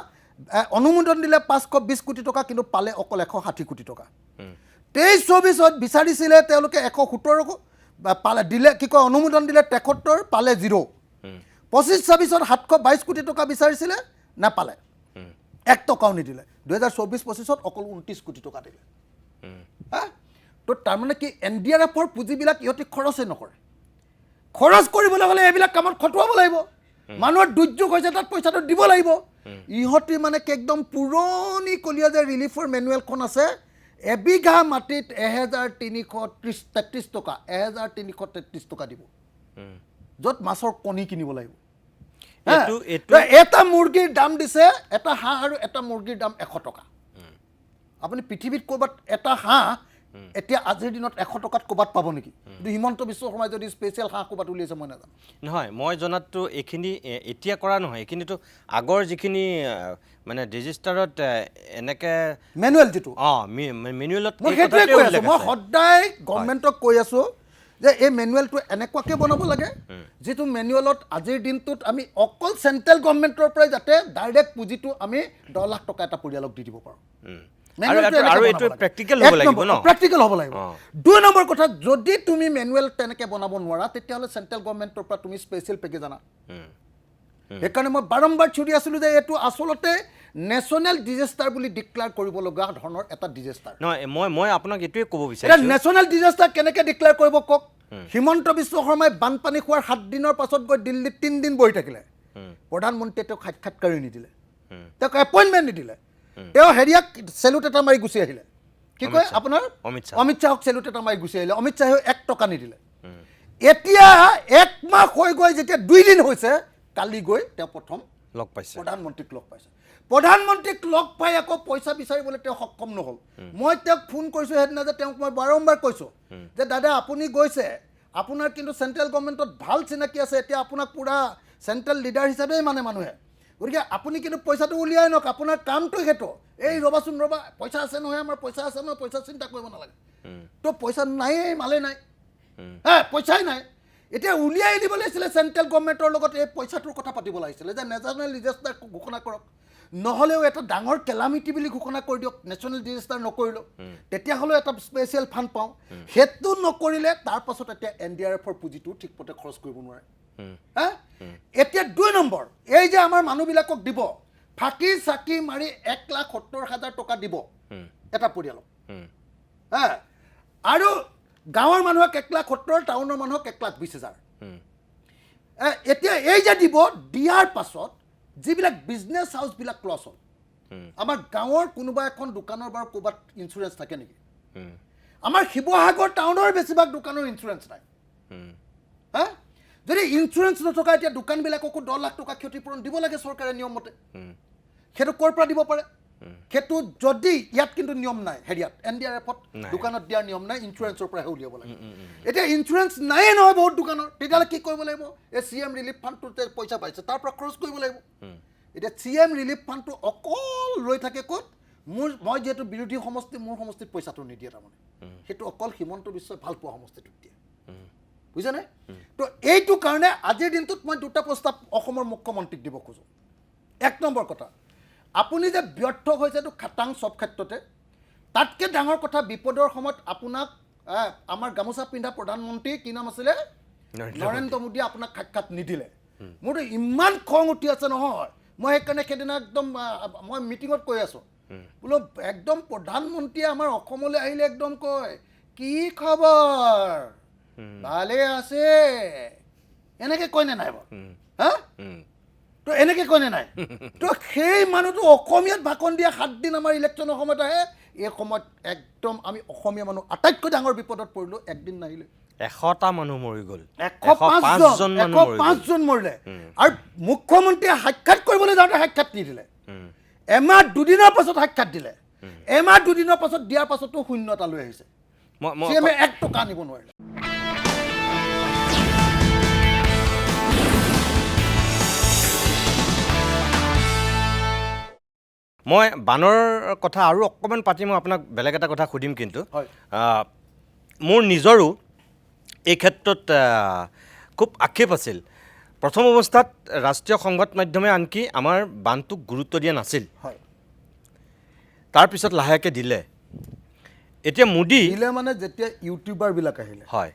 অনুমোদন দিলে 520 কোটি টকা কিন্তু পালে অকল 160 কোটি টকা 23-24 বিচাৰিছিলে তেওঁলোকে পালে দিলে কি কয় অনুমোদন দিলে 73 পালে 0 25-26 722 কোটি টকা বিচাৰিছিলে নাপালে 1 টকাও নিদিলে 2024-25 অকল 29 কোটি টকা দিলে তো তাৰমানে কি NDRFৰ পুঁজিবিলাক ইহঁতে খৰচে নকৰে খৰচ কৰিবলৈ হ'লে এইবিলাক কামত খটুৱাব লাগিব মানুহৰ দুৰ্যোগ হৈছে তাত পইচাটো দিব লাগিব ইহঁতে মানে কি একদম পুৰণি কলীয়া যে ৰিলিফৰ মেনুৱেলখন আছে এবিঘা মাটিত 1333 টকা 1333 টকা দিব য'ত মাছৰ কণী কিনিব লাগিব এটা মুৰ্গীৰ দাম দিছে এটা হাঁহ আৰু এটা মুৰ্গীৰ দাম 100 টকা আপুনি পৃথিৱীত ক'ৰবাত এটা হাঁহ এতিয়া আজিৰ দিনত 100 টকাত ক'ৰবাত পাব নেকি কিন্তু হিমন্ত বিশ্ব শৰ্মাই যদি স্পেচিয়েল হাঁহ ক'ৰবাত উলিয়াইছে মই নাজানো নহয় মই জনাততো এইখিনি এতিয়া কৰা নহয় এইখিনিতো আগৰ যিখিনি মানে ৰেজিষ্টাৰত এনেকৈ মেনুৱেল যিটো মেনুৱেলত মই সেইটোৱে কৈ আছোঁ মই সদায় গভৰ্ণমেণ্টক কৈ আছোঁ যে এই মেনুৱেলটো এনেকুৱাকৈ বনাব লাগে যিটো মেনুৱেলত আজিৰ দিনটোত আমি অকল চেণ্ট্ৰেল গভৰ্ণমেণ্টৰ পৰাই যাতে ডাইৰেক্ট পুঁজিটো আমি 10 লাখ টকা এটা পৰিয়ালক দি দিব পাৰোঁ আৰু এইটো প্ৰেক্টিকেল হ'ব লাগিব ন প্ৰেক্টিকেল হ'ব লাগিব 2 নম্বৰ কথা যদি তুমি মেনুৱেল তেনেকৈ বনাব নোৱাৰা তেতিয়াহ'লে চেণ্ট্ৰেল গভৰ্ণমেণ্টৰ পৰা তুমি স্পেচিয়েল পেকেজ আনা সেইকাৰণে মই বাৰম্বাৰ চিঞৰি আছিলোঁ যে এইটো আচলতে নেশ্যনেল ডিজাষ্টাৰ বুলি ডিক্লেয়াৰ কৰিব লগা ধৰণৰ এটা ডিজাষ্টাৰ নহয় মই আপোনাক এইটোৱে ক'ব বিচাৰিছোঁ নেশ্যনেল ডিজাষ্টাৰ কেনেকৈ ডিক্লেয়াৰ কৰিব কওক হিমন্ত বিশ্ব শৰ্মাই বানপানী খোৱাৰ 7 দিনৰ পাছত গৈ দিল্লীত 3 দিন বহি থাকিলে প্ৰধানমন্ত্ৰীয়ে তেওঁক সাক্ষাৎকাৰী নিদিলে তেওঁক এপইণ্টমেণ্ট নিদিলে তেওঁ হেৰিয়াক চেলুট এটা মাৰি গুচি আহিলে কি কয় আপোনাৰ অমিত শ্বাহক চেলুট এটা মাৰি গুচি আহিলে অমিত শ্বাহেও 1 টকা নিদিলে এতিয়া 1 মাহ হৈ গৈ যেতিয়া 2 দিন হৈছে কালি গৈ তেওঁ প্ৰথম লগ পাইছে প্ৰধানমন্ত্ৰীক লগ পাইছে প্ৰধানমন্ত্ৰীক লগ পাই আকৌ পইচা বিচাৰিবলৈ তেওঁ সক্ষম নহ'ল মই তেওঁক ফোন কৰিছোঁ সেইদিনা যে তেওঁক মই বাৰম্বাৰ কৈছোঁ যে দাদা আপুনি গৈছে আপোনাৰ কিন্তু চেণ্ট্ৰেল গভৰ্ণমেণ্টত ভাল চিনাকি আছে এতিয়া আপোনাক পূৰা চেণ্ট্ৰেল লিডাৰ হিচাপেই মানে মানুহে গতিকে আপুনি কিন্তু পইচাটো উলিয়াই নক আপোনাৰ কামটো সেইটো এই ৰ'বাচোন ৰ'বা পইচা আছে নহয় আমাৰ পইচা আছে নহয় পইচা চিন্তা কৰিব নালাগে তো পইচা নায়েই মালে নাই পইচাই নাই এতিয়া উলিয়াই দিব লাগিছিলে চেণ্ট্ৰেল গভৰ্ণমেণ্টৰ লগত এই পইচাটোৰ কথা পাতিব লাগিছিলে যে নেশ্যনেল ডিজাষ্টাৰ ঘোষণা কৰক নহ'লেও এটা ডাঙৰ কেলামিটি বুলি ঘোষণা কৰি দিয়ক নেশ্যনেল ডিজাষ্টাৰ নকৰিলেও তেতিয়াহ'লেও এটা স্পেচিয়েল ফাণ্ড পাওঁ সেইটো নকৰিলে তাৰ পাছত এতিয়া NDRFৰ পুঁজিটো ঠিকমতে খৰচ কৰিব নোৱাৰে এতিয়া 2 নম্বৰ এই যে আমাৰ মানুহবিলাকক দিব ফাঁকি চাকি মাৰি 1,70,000 টকা দিব এটা পৰিয়ালক আৰু গাঁৱৰ মানুহক 1,70,000 টাউনৰ মানুহক 1,20,000 এতিয়া এই যে দিব দিয়াৰ পাছত যিবিলাক বিজনেছ হাউচবিলাক ক্লছ হ'ল আমাৰ গাঁৱৰ কোনোবা এখন দোকানৰ বাৰু ক'ৰবাত ইঞ্চুৰেঞ্চ থাকে নেকি আমাৰ শিৱসাগৰ টাউনৰ বেছিভাগ দোকানৰ ইঞ্চুৰেঞ্চ নাই যদি ইঞ্চুৰেঞ্চ নথকা এতিয়া দোকানবিলাককো 10 লাখ টকা ক্ষতিপূৰণ দিব লাগে চৰকাৰে নিয়ম মতে সেইটো ক'ৰ পৰা দিব পাৰে সেইটো যদি ইয়াত কিন্তু নিয়ম নাই হেৰিয়াত NDRFত দোকানত দিয়াৰ নিয়ম নাই ইঞ্চুৰেঞ্চৰ পৰাহে উলিয়াব লাগে এতিয়া ইঞ্চুৰেঞ্চ নাইয়ে নহয় বহুত দোকানৰ তেতিয়াহ'লে কি কৰিব লাগিব এই CM ৰিলিফ ফাণ্ডটোতে পইচা পাইছে তাৰ পৰা খৰচ কৰিব লাগিব এতিয়া CM ৰিলিফ ফাণ্ডটো অকল লৈ থাকে ক'ত মই যিহেতু বিৰোধী সমষ্টি মোৰ সমষ্টিত পইচাটো নিদিয়ে তাৰমানে সেইটো অকল হিমন্ত বিশ্বই ভাল পোৱা সমষ্টিটোত দিয়ে বুজিছেনে তো এইটো কাৰণে আজিৰ দিনটোত মই 2টা প্ৰস্তাৱ অসমৰ মুখ্যমন্ত্ৰীক দিব খোজোঁ 1 নম্বৰ কথা আপুনি যে ব্যৰ্থ হৈছে এইটো খাটাং চব ক্ষেত্ৰতে তাতকৈ ডাঙৰ কথা বিপদৰ সময়ত আপোনাক আমাৰ গামোচা পিন্ধা প্ৰধানমন্ত্ৰী কি নাম আছিলে নৰেন্দ্ৰ মোদীয়ে আপোনাক সাক্ষাৎ নিদিলে মোৰতো ইমান খং উঠি আছে নহয় মই সেইকাৰণে সেইদিনা একদম মই মিটিঙত কৈ আছোঁ বোলো একদম প্ৰধানমন্ত্ৰীয়ে আমাৰ অসমলৈ আহিলে একদম কয় কি খবৰ ভালে আছে এনেকৈ কয়নে নাই বাৰু তো এনেকৈ কয়নে নাই তো সেই মানুহটো অসমীয়াত ভাষণ দিয়া 7 দিন আমাৰ ইলেকশ্যনৰ সময়ত আহে এই সময়ত একদম আমি অসমীয়া মানুহ আটাইতকৈ ডাঙৰ বিপদত পৰিলোঁ একদিন নাহিলে 100টা মানুহ মৰি গ'ল 105 জন মৰিলে আৰু মুখ্যমন্ত্ৰীয়ে সাক্ষাৎ কৰিবলৈ যাওঁতে সাক্ষাৎ নিদিলে এমাহ 2 দিনৰ পাছত সাক্ষাৎ দিলে এমাহ 2 দিনৰ পাছত দিয়াৰ পাছতো শূন্যতা লৈ আহিছে CM 1 টকা আনিব নোৱাৰিলে মই বানৰ কথা আৰু অকণমান পাতি মই আপোনাক বেলেগ এটা কথা সুধিম কিন্তু মোৰ নিজৰো এই ক্ষেত্ৰত খুব আক্ষেপ আছিল প্ৰথম অৱস্থাত ৰাষ্ট্ৰীয় সংবাদ মাধ্যমে আনকি আমাৰ বানটোক গুৰুত্ব দিয়া নাছিল তাৰপিছত লাহেকৈ দিলে এতিয়া মোদী দিলে মানে যেতিয়া ইউটিউবাৰবিলাক আহিলে হয়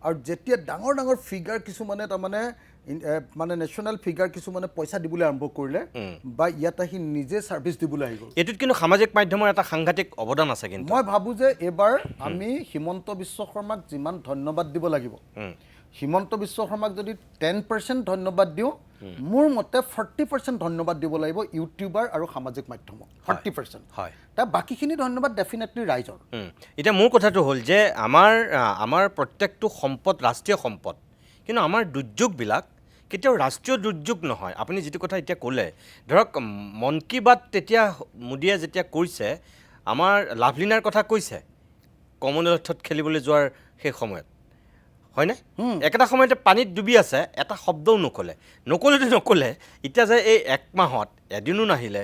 আৰু যেতিয়া ডাঙৰ ডাঙৰ ফিগাৰ কিছুমানে তাৰমানে মানে নেশ্যনেল ফিগাৰ কিছুমানে পইচা দিবলৈ আৰম্ভ কৰিলে বা ইয়াত আহি নিজে ছাৰ্ভিচ দিবলৈ আহি গ'ল। এইটোত কিন্তু সামাজিক মাধ্যমৰ এটা সাংঘাতিক অৱদান আছে কিন্তু মই ভাবোঁ যে এইবাৰ আমি হিমন্ত বিশ্ব শৰ্মাক যিমান ধন্যবাদ দিব লাগিব, হিমন্ত বিশ্ব শৰ্মাক যদি 10% ধন্যবাদ দিওঁ, মোৰ মতে 40% ধন্যবাদ দিব লাগিব ইউটিউবাৰ আৰু সামাজিক মাধ্যমক। 40%। হয়। তাৰ বাকীখিনি ধন্যবাদ ডেফিনেটলি ৰাইজৰ। এতিয়া মোৰ কথাটো হ'ল যে আমাৰ প্ৰত্যেকটো সম্পদ ৰাষ্ট্ৰীয় সম্পদ, কিন্তু আমাৰ দুৰ্যোগবিলাক কেতিয়াও ৰাষ্ট্ৰীয় দুৰ্যোগ নহয়। আপুনি যিটো কথা এতিয়া ক'লে, ধৰক মন কী বাত তেতিয়া মোদীয়ে যেতিয়া কৈছে, আমাৰ লাভলীনাৰ কথা কৈছে কমনৱেলথত খেলিবলৈ যোৱাৰ সেই সময়ত, হয়নে? একেটা সময়তে পানীত ডুবি আছে, এটা শব্দও নক'লে এতিয়া যে এই 1 মাহত এদিনো নাহিলে,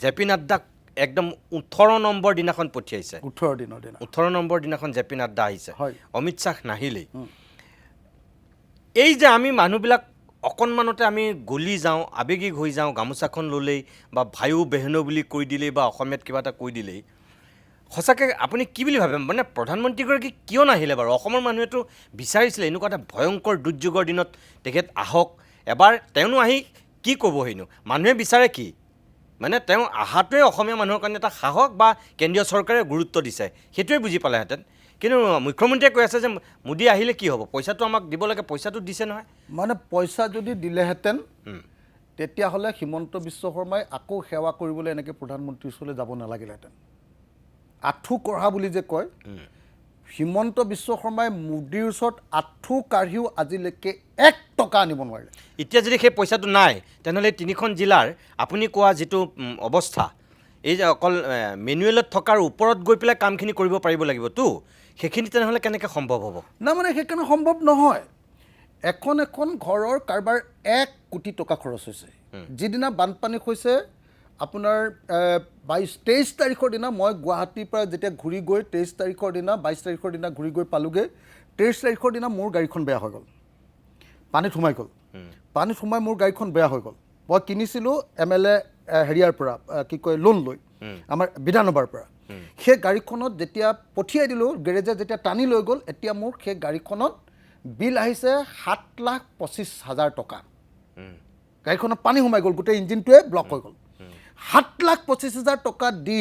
জে পি নাড্ডাক একদম 18 নম্বৰ দিনাখন পঠিয়াইছে। 18 নম্বৰ দিনাখন জে পি নাড্ডা আহিছে, অমিত শ্বাহ নাহিলেই। এই যে আমি মানুহবিলাক অকণমানতে আমি গলি যাওঁ, আৱেগিক হৈ যাওঁ, গামোচাখন ল'লেই বা ভায়ো বেহেনো বুলি কৈ দিলেই বা অসমীয়াত কিবা এটা কৈ দিলেই, সঁচাকৈ আপুনি কি বুলি ভাবে? মানে প্ৰধানমন্ত্ৰীগৰাকী কিয় নাহিলে বাৰু? অসমৰ মানুহেতো বিচাৰিছিলে এনেকুৱা এটা ভয়ংকৰ দুৰ্যোগৰ দিনত তেখেত আহক এবাৰ। তেওঁনো আহি কি ক'বহিনো? মানুহে বিচাৰে কি? মানে তেওঁ আহাটোৱে অসমীয়া মানুহৰ কাৰণে এটা সাহস বা কেন্দ্ৰীয় চৰকাৰে গুৰুত্ব দিছে, সেইটোৱে বুজি পালেহেঁতেন। কিন্তু মুখ্যমন্ত্ৰীয়ে কৈ আছে যে মোদী আহিলে কি হ'ব, পইচাটো আমাক দিব লাগে, পইচাটো দিছে নহয়। মানে পইচা যদি দিলেহেঁতেন তেতিয়াহ'লে হিমন্ত বিশ্ব শৰ্মাই আকৌ সেৱা কৰিবলৈ এনেকৈ প্ৰধানমন্ত্ৰীৰ ওচৰলৈ যাব নালাগিলেহেঁতেন। আঁঠু কঢ়া বুলি যে কয়, হিমন্ত বিশ্ব শৰ্মাই মোদীৰ ওচৰত আঁঠু কাঢ়িও আজিলৈকে 1 টকা আনিব নোৱাৰিলে। এতিয়া যদি সেই পইচাটো নাই, তেনেহ'লে 3খন জিলাৰ আপুনি কোৱা যিটো অৱস্থা, এই যে অকল মেনুৱেলত থকাৰ ওপৰত গৈ পেলাই কামখিনি কৰিব পাৰিব লাগিবতো, সেইখিনি তেনেহ'লে কেনেকৈ সম্ভৱ হ'ব? না মানে সেইকাৰণে সম্ভৱ নহয়। এখন ঘৰৰ কাৰোবাৰ 1 কোটি টকা খৰচ হৈছে। যিদিনা বানপানী হৈছে আপোনাৰ 23 তাৰিখৰ দিনা মই গুৱাহাটীৰ পৰা যেতিয়া ঘূৰি গৈ 23 তাৰিখৰ দিনা 22 তাৰিখৰ দিনা ঘূৰি গৈ পালোগৈ। 23 তাৰিখৰ দিনা মোৰ গাড়ীখন বেয়া হৈ গ'ল, পানীত সোমাই গ'ল। পানীত সোমাই মোৰ গাড়ীখন বেয়া হৈ গ'ল। মই কিনিছিলোঁ MLA হেৰিয়াৰ পৰা কি কয় লোন লৈ, আমাৰ বিধানসভাৰ পৰা। সেই গাড়ীখনত যেতিয়া পঠিয়াই দিলোঁ, গেৰেজে যেতিয়া টানি লৈ গ'ল, এতিয়া মোৰ সেই গাড়ীখনত বিল আহিছে 7,25,000 টকা। গাড়ীখনত পানী সোমাই গ'ল, গোটেই ইঞ্জিনটোৱে ব্লক হৈ গ'ল। 7,25,000 টকা দি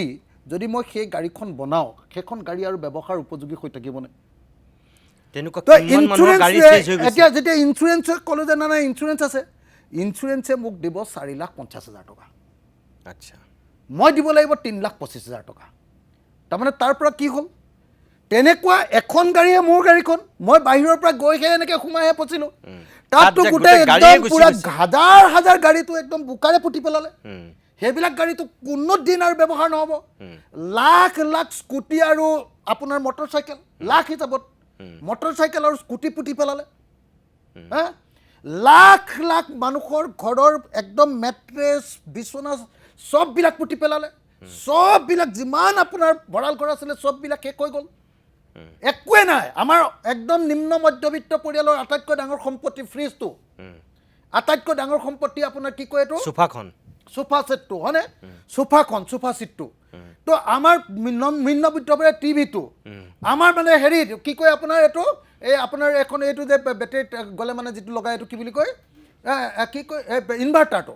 যদি মই সেই গাড়ীখন বনাওঁ, সেইখন গাড়ী আৰু ব্যৱহাৰ উপযোগী হৈ থাকিবনে? এতিয়া যেতিয়া ইঞ্চুৰেঞ্চে ক'লোঁ যে নাই ইঞ্চুৰেঞ্চ আছে, ইঞ্চুৰেঞ্চে মোক দিব 4,50,000 টকা। আচ্ছা, মই দিব লাগিব 3,25,000 টকা। তাৰমানে তাৰ পৰা কি হ'ল? তেনেকুৱা এখন গাড়ীয়ে মোৰ গাড়ীখন, মই বাহিৰৰ পৰা গৈহে এনেকৈ সোমাইহে ফচিলোঁ। তাততো গোটেই একদম পুৰা হাজাৰ গাড়ীটো একদম বোকাৰে পুতি পেলালে। সেইবিলাক গাড়ীটো কোনো দিন আৰু ব্যৱহাৰ নহ'ব। লাখ স্কুটি আৰু আপোনাৰ মটৰ চাইকেল, লাখ হিচাপত মটৰ চাইকেল আৰু স্কুটি পুতি পেলালে। লাখ মানুহৰ ঘৰৰ একদম মেট্ৰেছ, বিচনা চববিলাক পুতি পেলালে। চববিলাক যিমান আপোনাৰ ভঁৰাল ঘৰ আছিলে চববিলাক শেষ হৈ গ'ল। একোৱে নাই। আমাৰ একদম নিম্ন মধ্যবিত্ত পৰিয়ালৰ আটাইতকৈ ডাঙৰ সম্পত্তি ফ্ৰিজটো, আটাইতকৈ ডাঙৰ সম্পত্তি আপোনাৰ কি কয় এইটো, সোফা ছেটটো, হয়নে? সোফা ছিটটো। তো আমাৰ নিম্ন মধ্যবিত্তৰ টিভিটো, আমাৰ মানে হেৰি কি কয় আপোনাৰ এইটো, এই আপোনাৰ এখন এইটো যে বেটেৰীত গ'লে মানে যিটো লগাই এইটো কি বুলি কয়, কি কয় ইনভাৰ্টাৰটো,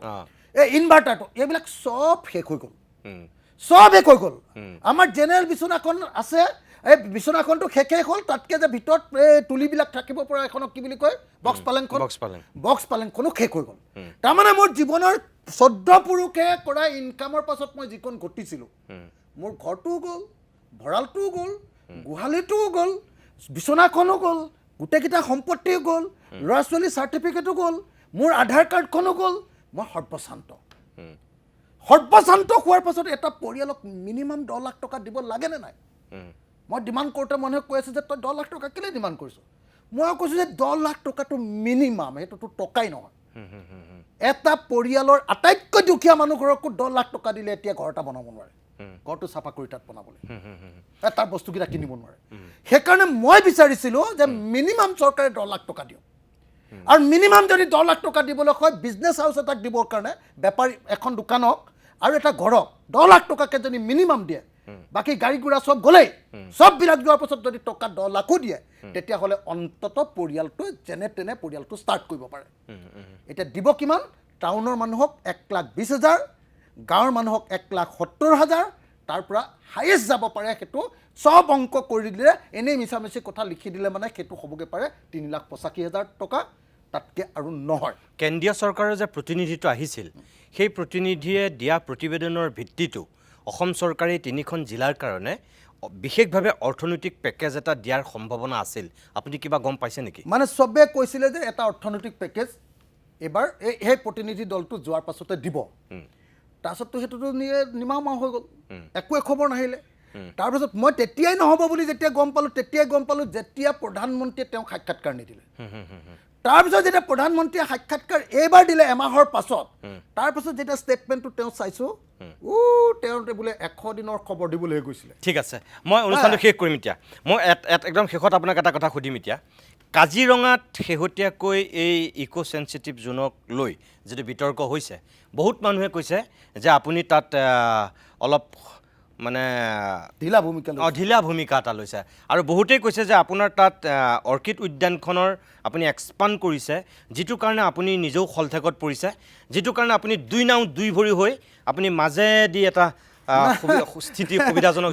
এই ইনভাৰ্টাৰটো, এইবিলাক চব শেষ হৈ গ'ল। আমাৰ জেনেৰেল বিচনাখন আছে, এই বিচনাখনটো শেষেই হ'ল। তাতকৈ যে ভিতৰত এই তুলিবিলাক থাকিব পৰা এখনক কি বুলি কয়, বক্স পালেংখনো শেষ হৈ গ'ল। তাৰমানে মোৰ জীৱনৰ 14 পুৰুষে কৰা ইনকামৰ পাছত মই যিখন ঘটিছিলোঁ, মোৰ ঘৰটোও গ'ল, ভঁৰালটোও গ'ল, গোহালিটোও গ'ল, বিচনাখনো গ'ল, গোটেইকেইটা সম্পত্তিও গ'ল, ল'ৰা ছোৱালীৰ চাৰ্টিফিকেটো গ'ল, মোৰ আধাৰ কাৰ্ডখনো গ'ল। মই সৰ্বশান্ত হোৱাৰ পাছত এটা পৰিয়ালক মিনিমাম 10 লাখ টকা দিব লাগেনে নাই? মই ডিমাণ্ড কৰোঁতে মানুহে কৈ আছে যে তই 10 লাখ টকা কেলৈ ডিমাণ্ড কৰিছ? মই কৈছোঁ যে 10 লাখ টকাটো মিনিমাম, সেইটোতো টকাই নহয়। এটা পৰিয়ালৰ আটাইতকৈ দুখীয়া মানুহ ঘৰকো 10 লাখ টকা দিলে এতিয়া ঘৰ এটা বনাব নোৱাৰে, ঘৰটো চাফা কৰি তাত বনাবলৈ, তাৰ বস্তুকেইটা কিনিব নোৱাৰে। সেইকাৰণে মই বিচাৰিছিলোঁ যে মিনিমাম চৰকাৰে 10 লাখ টকা দিয়ক। আৰু মিনিমাম যদি 10 লাখ টকা দিবলৈ হয়, বিজনেছ হাউচ এটাক দিবৰ কাৰণে, বেপাৰী এখন দোকানক আৰু এটা ঘৰক 10 লাখ টকাকৈ যদি মিনিমাম দিয়ে, বাকী গাড়ী ঘোঁৰা চব গ'লেই চববিলাক যোৱাৰ পাছত যদি টকা 10 লাখো দিয়ে তেতিয়াহ'লে অন্ততঃ পৰিয়ালটো যেনে তেনে পৰিয়ালটো ষ্টাৰ্ট কৰিব পাৰে এতিয়া দিব কিমান টাউনৰ মানুহক 1,20,000 গাঁৱৰ মানুহক 1,70,000 তাৰ পৰা হাইয়েষ্ট যাব পাৰে সেইটো সব অংক কৰি দিলে এনেই মিছামিছি কথা লিখি দিলে মানে সেইটো হ'বগে পাৰে 3,85,000 টকা তাতকৈ আৰু নহয় কেন্দ্ৰীয় চৰকাৰৰ যে প্ৰতিনিধিটো আহিছিল সেই প্ৰতিনিধিয়ে দিয়া প্ৰতিবেদনৰ ভিত্তিটো অসম চৰকাৰে 3খন জিলাৰ কাৰণে বিশেষভাৱে অৰ্থনৈতিক পেকেজ এটা দিয়াৰ সম্ভাৱনা আছিল আপুনি কিবা গম পাইছে নেকি মানে সবে কৈছিলে যে এটা অৰ্থনৈতিক পেকেজ এবাৰ এই প্ৰতিনিধি দলটো যোৱাৰ পাছতে দিব তাৰপিছততো সেইটোতো নিমাও হৈ গ'ল একো খবৰ নাহিলে তাৰপিছত মই তেতিয়াই নহ'ব বুলি যেতিয়া গম পালোঁ যেতিয়া প্ৰধানমন্ত্ৰীয়ে তেওঁক সাক্ষাৎকাৰ নিদিলে তাৰপিছত যেতিয়া প্ৰধানমন্ত্ৰীয়ে সাক্ষাৎকাৰ এইবাৰ দিলে এমাহৰ পাছত তাৰপিছত যেতিয়া ষ্টেটমেণ্টটো তেওঁ চাইছোঁ তেওঁ বোলে 100 দিনৰ খবৰ দিবলৈ গৈছিলে ঠিক আছে মই অনুষ্ঠানটো শেষ কৰিম এতিয়া মই একদম শেষত আপোনাক এটা কথা সুধিম এতিয়া কাজিৰঙাত শেহতীয়াকৈ এই ইকো চেনচিটিভ জোনক লৈ যিটো বিতৰ্ক হৈছে বহুত মানুহে কৈছে যে আপুনি তাত অলপ মানে ঢিলা ভূমিকা এটা লৈছে আৰু বহুতেই কৈছে যে আপোনাৰ তাত অৰ্কিড উদ্যানখনৰ আপুনি এক্সপাণ্ড কৰিছে যিটো কাৰণে আপুনি নিজেও খলঠেকত পৰিছে যিটো কাৰণে আপুনি দুই নাও দুই ভৰি হৈ আপুনি মাজেদি এটা স্থিতি সুবিধাজনক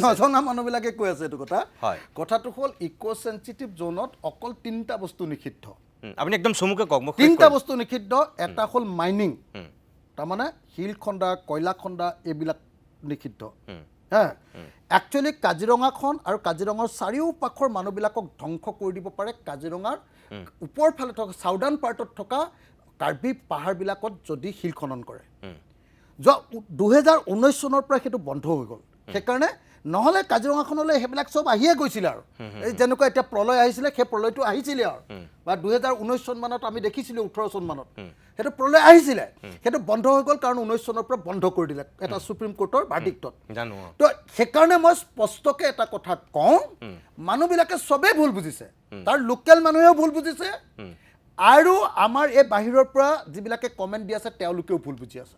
নজনা মানুহবিলাকে কৈ আছে এইটো কথা কথাটো হ'ল ইকো চেনচিটিভ জোনত অকল 3টা বস্তু নিষিদ্ধ আপুনি একদম চমুকৈ কওক 3টা বস্তু নিষিদ্ধ এটা হ'ল মাইনিং তাৰমানে শিল খন্দা কয়লা খন্দা এইবিলাক নিষিদ্ধ হা একচুৱেলি কাজিৰঙাখন আৰু কাজিৰঙাৰ চাৰিওপাখৰ মানুহবিলাকক ধ্বংস কৰি দিব পাৰে কাজিৰঙাৰ ওপৰ ফালে থকা চাউদাৰ্ণ পাৰ্টত থকা কাৰ্বি পাহাৰবিলাকত যদি শিল খনন কৰে 2019 চনৰ পৰা সেইটো বন্ধ হৈ গ'ল সেইকাৰণে নহ'লে কাজিৰঙাখনলৈ সেইবিলাক চব আহিয়ে গৈছিলে আৰু এই যেনেকুৱা এতিয়া প্ৰলয় আহিছিলে সেই প্ৰলয়টো আহিছিলে আৰু বা 2019 চন মানত আমি দেখিছিলোঁ 18 চন মানত সেইটো প্ৰলয় আহিছিলে সেইটো বন্ধ হৈ গ'ল কাৰণ 19 চনৰ পৰা বন্ধ কৰি দিলে এটা সুপ্ৰিম কোৰ্টৰ ভাৰ্ডিক্টত তো সেইকাৰণে মই স্পষ্টকৈ এটা কথা কওঁ মানুহবিলাকে চবেই ভুল বুজিছে তাৰ লোকেল মানুহেও ভুল বুজিছে আৰু আমাৰ এই বাহিৰৰ পৰা যিবিলাকে কমেণ্ট দি আছে তেওঁলোকেও ভুল বুজি আছে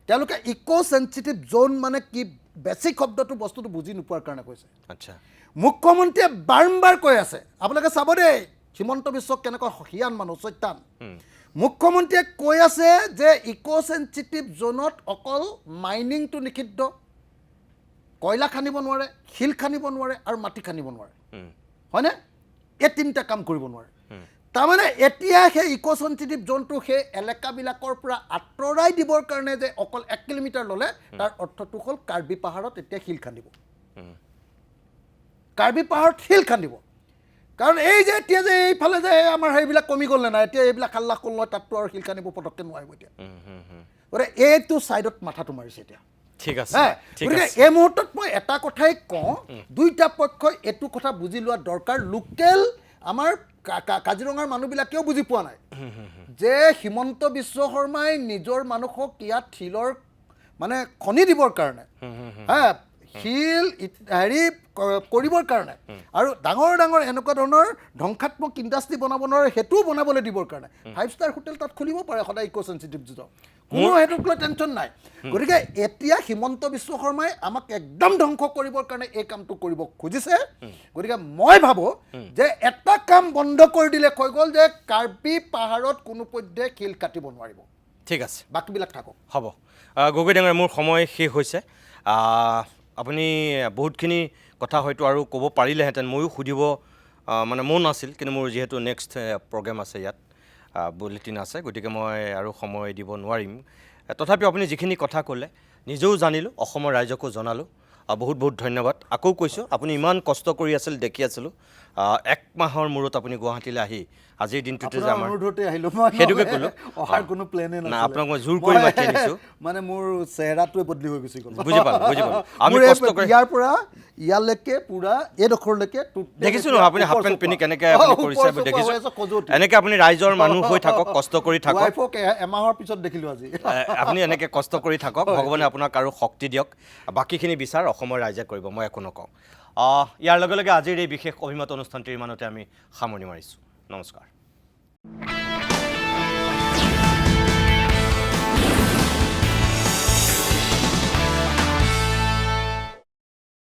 তেওঁলোকে ইকো চেনচিটিভ জোন মানে কি বেছিক শব্দটো বস্তুটো বুজি নোপোৱাৰ কাৰণে কৈছে আচ্ছা মুখ্যমন্ত্ৰীয়ে বাৰম্বাৰ কৈ আছে আপোনালোকে চাব দেই হিমন্ত বিশ্বক কেনেকৈ হিয়ান মানুহ চৈতান মুখ্যমন্ত্ৰীয়ে কৈ আছে যে ইকো চেনচিটিভ জোনত অকল মাইনিংটো নিষিদ্ধ কয়লা খানিব নোৱাৰে শিল খানিব নোৱাৰে আৰু মাটি খানিব নোৱাৰে হয়নে এই 3টা কাম কৰিব নোৱাৰে তাৰমানে এতিয়া সেই ইকো চেনচিটিভ জোনটো সেই এলেকাবিলাকৰ পৰা আঁতৰাই দিবৰ কাৰণে যে অকল 1 কিলোমিটাৰ ল'লে তাৰ অৰ্থটো হ'ল কাৰ্বি পাহাৰত এতিয়া শিল খান্দিব কাৰ্বি পাহাৰত শিল খান্দিব কাৰণ এই যে এতিয়া যে এইফালে যে আমাৰ সেইবিলাক কমি গ'ল নাই এতিয়া এইবিলাক হাল্লা কল লয় তাততো আৰু শিল খান্দিব পটককৈ নোৱাৰিব এতিয়া গতিকে এইটো ছাইডত মাথাটো মাৰিছে এতিয়া ঠিক আছে গতিকে এই মুহূৰ্তত মই এটা কথাই কওঁ দুইটা পক্ষই এইটো কথা বুজি লোৱা দৰকাৰ লোকেল আমাৰ কাজিৰঙাৰ মানুহবিলাকেও বুজি পোৱা নাই যে হিমন্ত বিশ্ব শৰ্মাই নিজৰ মানুহক ইয়াত শিলৰ মানে খনি দিবৰ কাৰণে শিল হেৰি কৰিবৰ কাৰণে আৰু ডাঙৰ ডাঙৰ এনেকুৱা ধৰণৰ ধ্বংসাত্মক ইণ্ডাষ্ট্ৰি বনাব নোৱাৰে সেইটোও বনাবলৈ দিবৰ কাৰণে 5 ষ্টাৰ হোটেল তাত খুলিব পাৰে সদায় ইকো চেনচিটিভ জোনত কোনো সেইটোক লৈ টেনশ্যন নাই গতিকে এতিয়া হিমন্ত বিশ্ব শৰ্মাই আমাক একদম ধ্বংস কৰিবৰ কাৰণে এই কামটো কৰিব খুজিছে গতিকে মই ভাবোঁ যে এটা কাম বন্ধ কৰি দিলে হৈ গ'ল যে কাৰ্বি পাহাৰত কোনোপধ্যে শিল কাটিব নোৱাৰিব ঠিক আছে বাকীবিলাক থাকক হ'ব গগৈ ডাঙৰীয়া মোৰ সময় শেষ হৈছে আপুনি বহুতখিনি কথা হয়তো আৰু ক'ব পাৰিলেহেঁতেন ময়ো সুধিব মানে মন আছিল কিন্তু মোৰ যিহেতু নেক্সট প্ৰগ্ৰেম আছে ইয়াত বুলেটিন আছে গতিকে মই আৰু সময় দিব নোৱাৰিম তথাপিও আপুনি যিখিনি কথা ক'লে নিজেও জানিলোঁ অসমৰ ৰাইজকো জনালোঁ বহুত বহুত ধন্যবাদ আকৌ কৈছোঁ আপুনি ইমান কষ্ট কৰি আছিল দেখি আছিলোঁ 1 মাহৰ মূৰত আপুনি গুৱাহাটীলৈ আহি আজিৰ দিনটোতে যে আমাৰ সেইটোকে ক'লোঁ অহাৰ কোনো প্লেনে নাই আপোনাক মই জোৰ কৰি মাতি আনিছোঁ মানে মোৰ চেহেৰাটোৱে বদলি হৈ গুচি গ'ল বুজি পালোঁ আমি কষ্ট কৰি ইয়াৰ পৰা ইয়ালৈকে পুৰা এইডোখৰলৈকে দেখিছোঁ নহয় আপুনি হাফ পেণ্ট পিন্ধি কেনেকৈ আপুনি কৰিছে দেখিছোঁ এনেকৈ আপুনি ৰাইজৰ মানুহ হৈ থাকক কষ্ট কৰি থাকক এমাহৰ পিছত দেখিলোঁ আজি আপুনি এনেকৈ কষ্ট কৰি থাকক ভগৱানে আপোনাক আৰু শক্তি দিয়ক বাকীখিনি বিচাৰ অসমৰ ৰাইজে কৰিব মই একো নকওঁ ইয়াৰ লগে লগে আজিৰ এই বিশেষ অভিমত অনুষ্ঠানটিৰ ইমানতে আমি সামৰণি মাৰিছোঁ নমস্কাৰ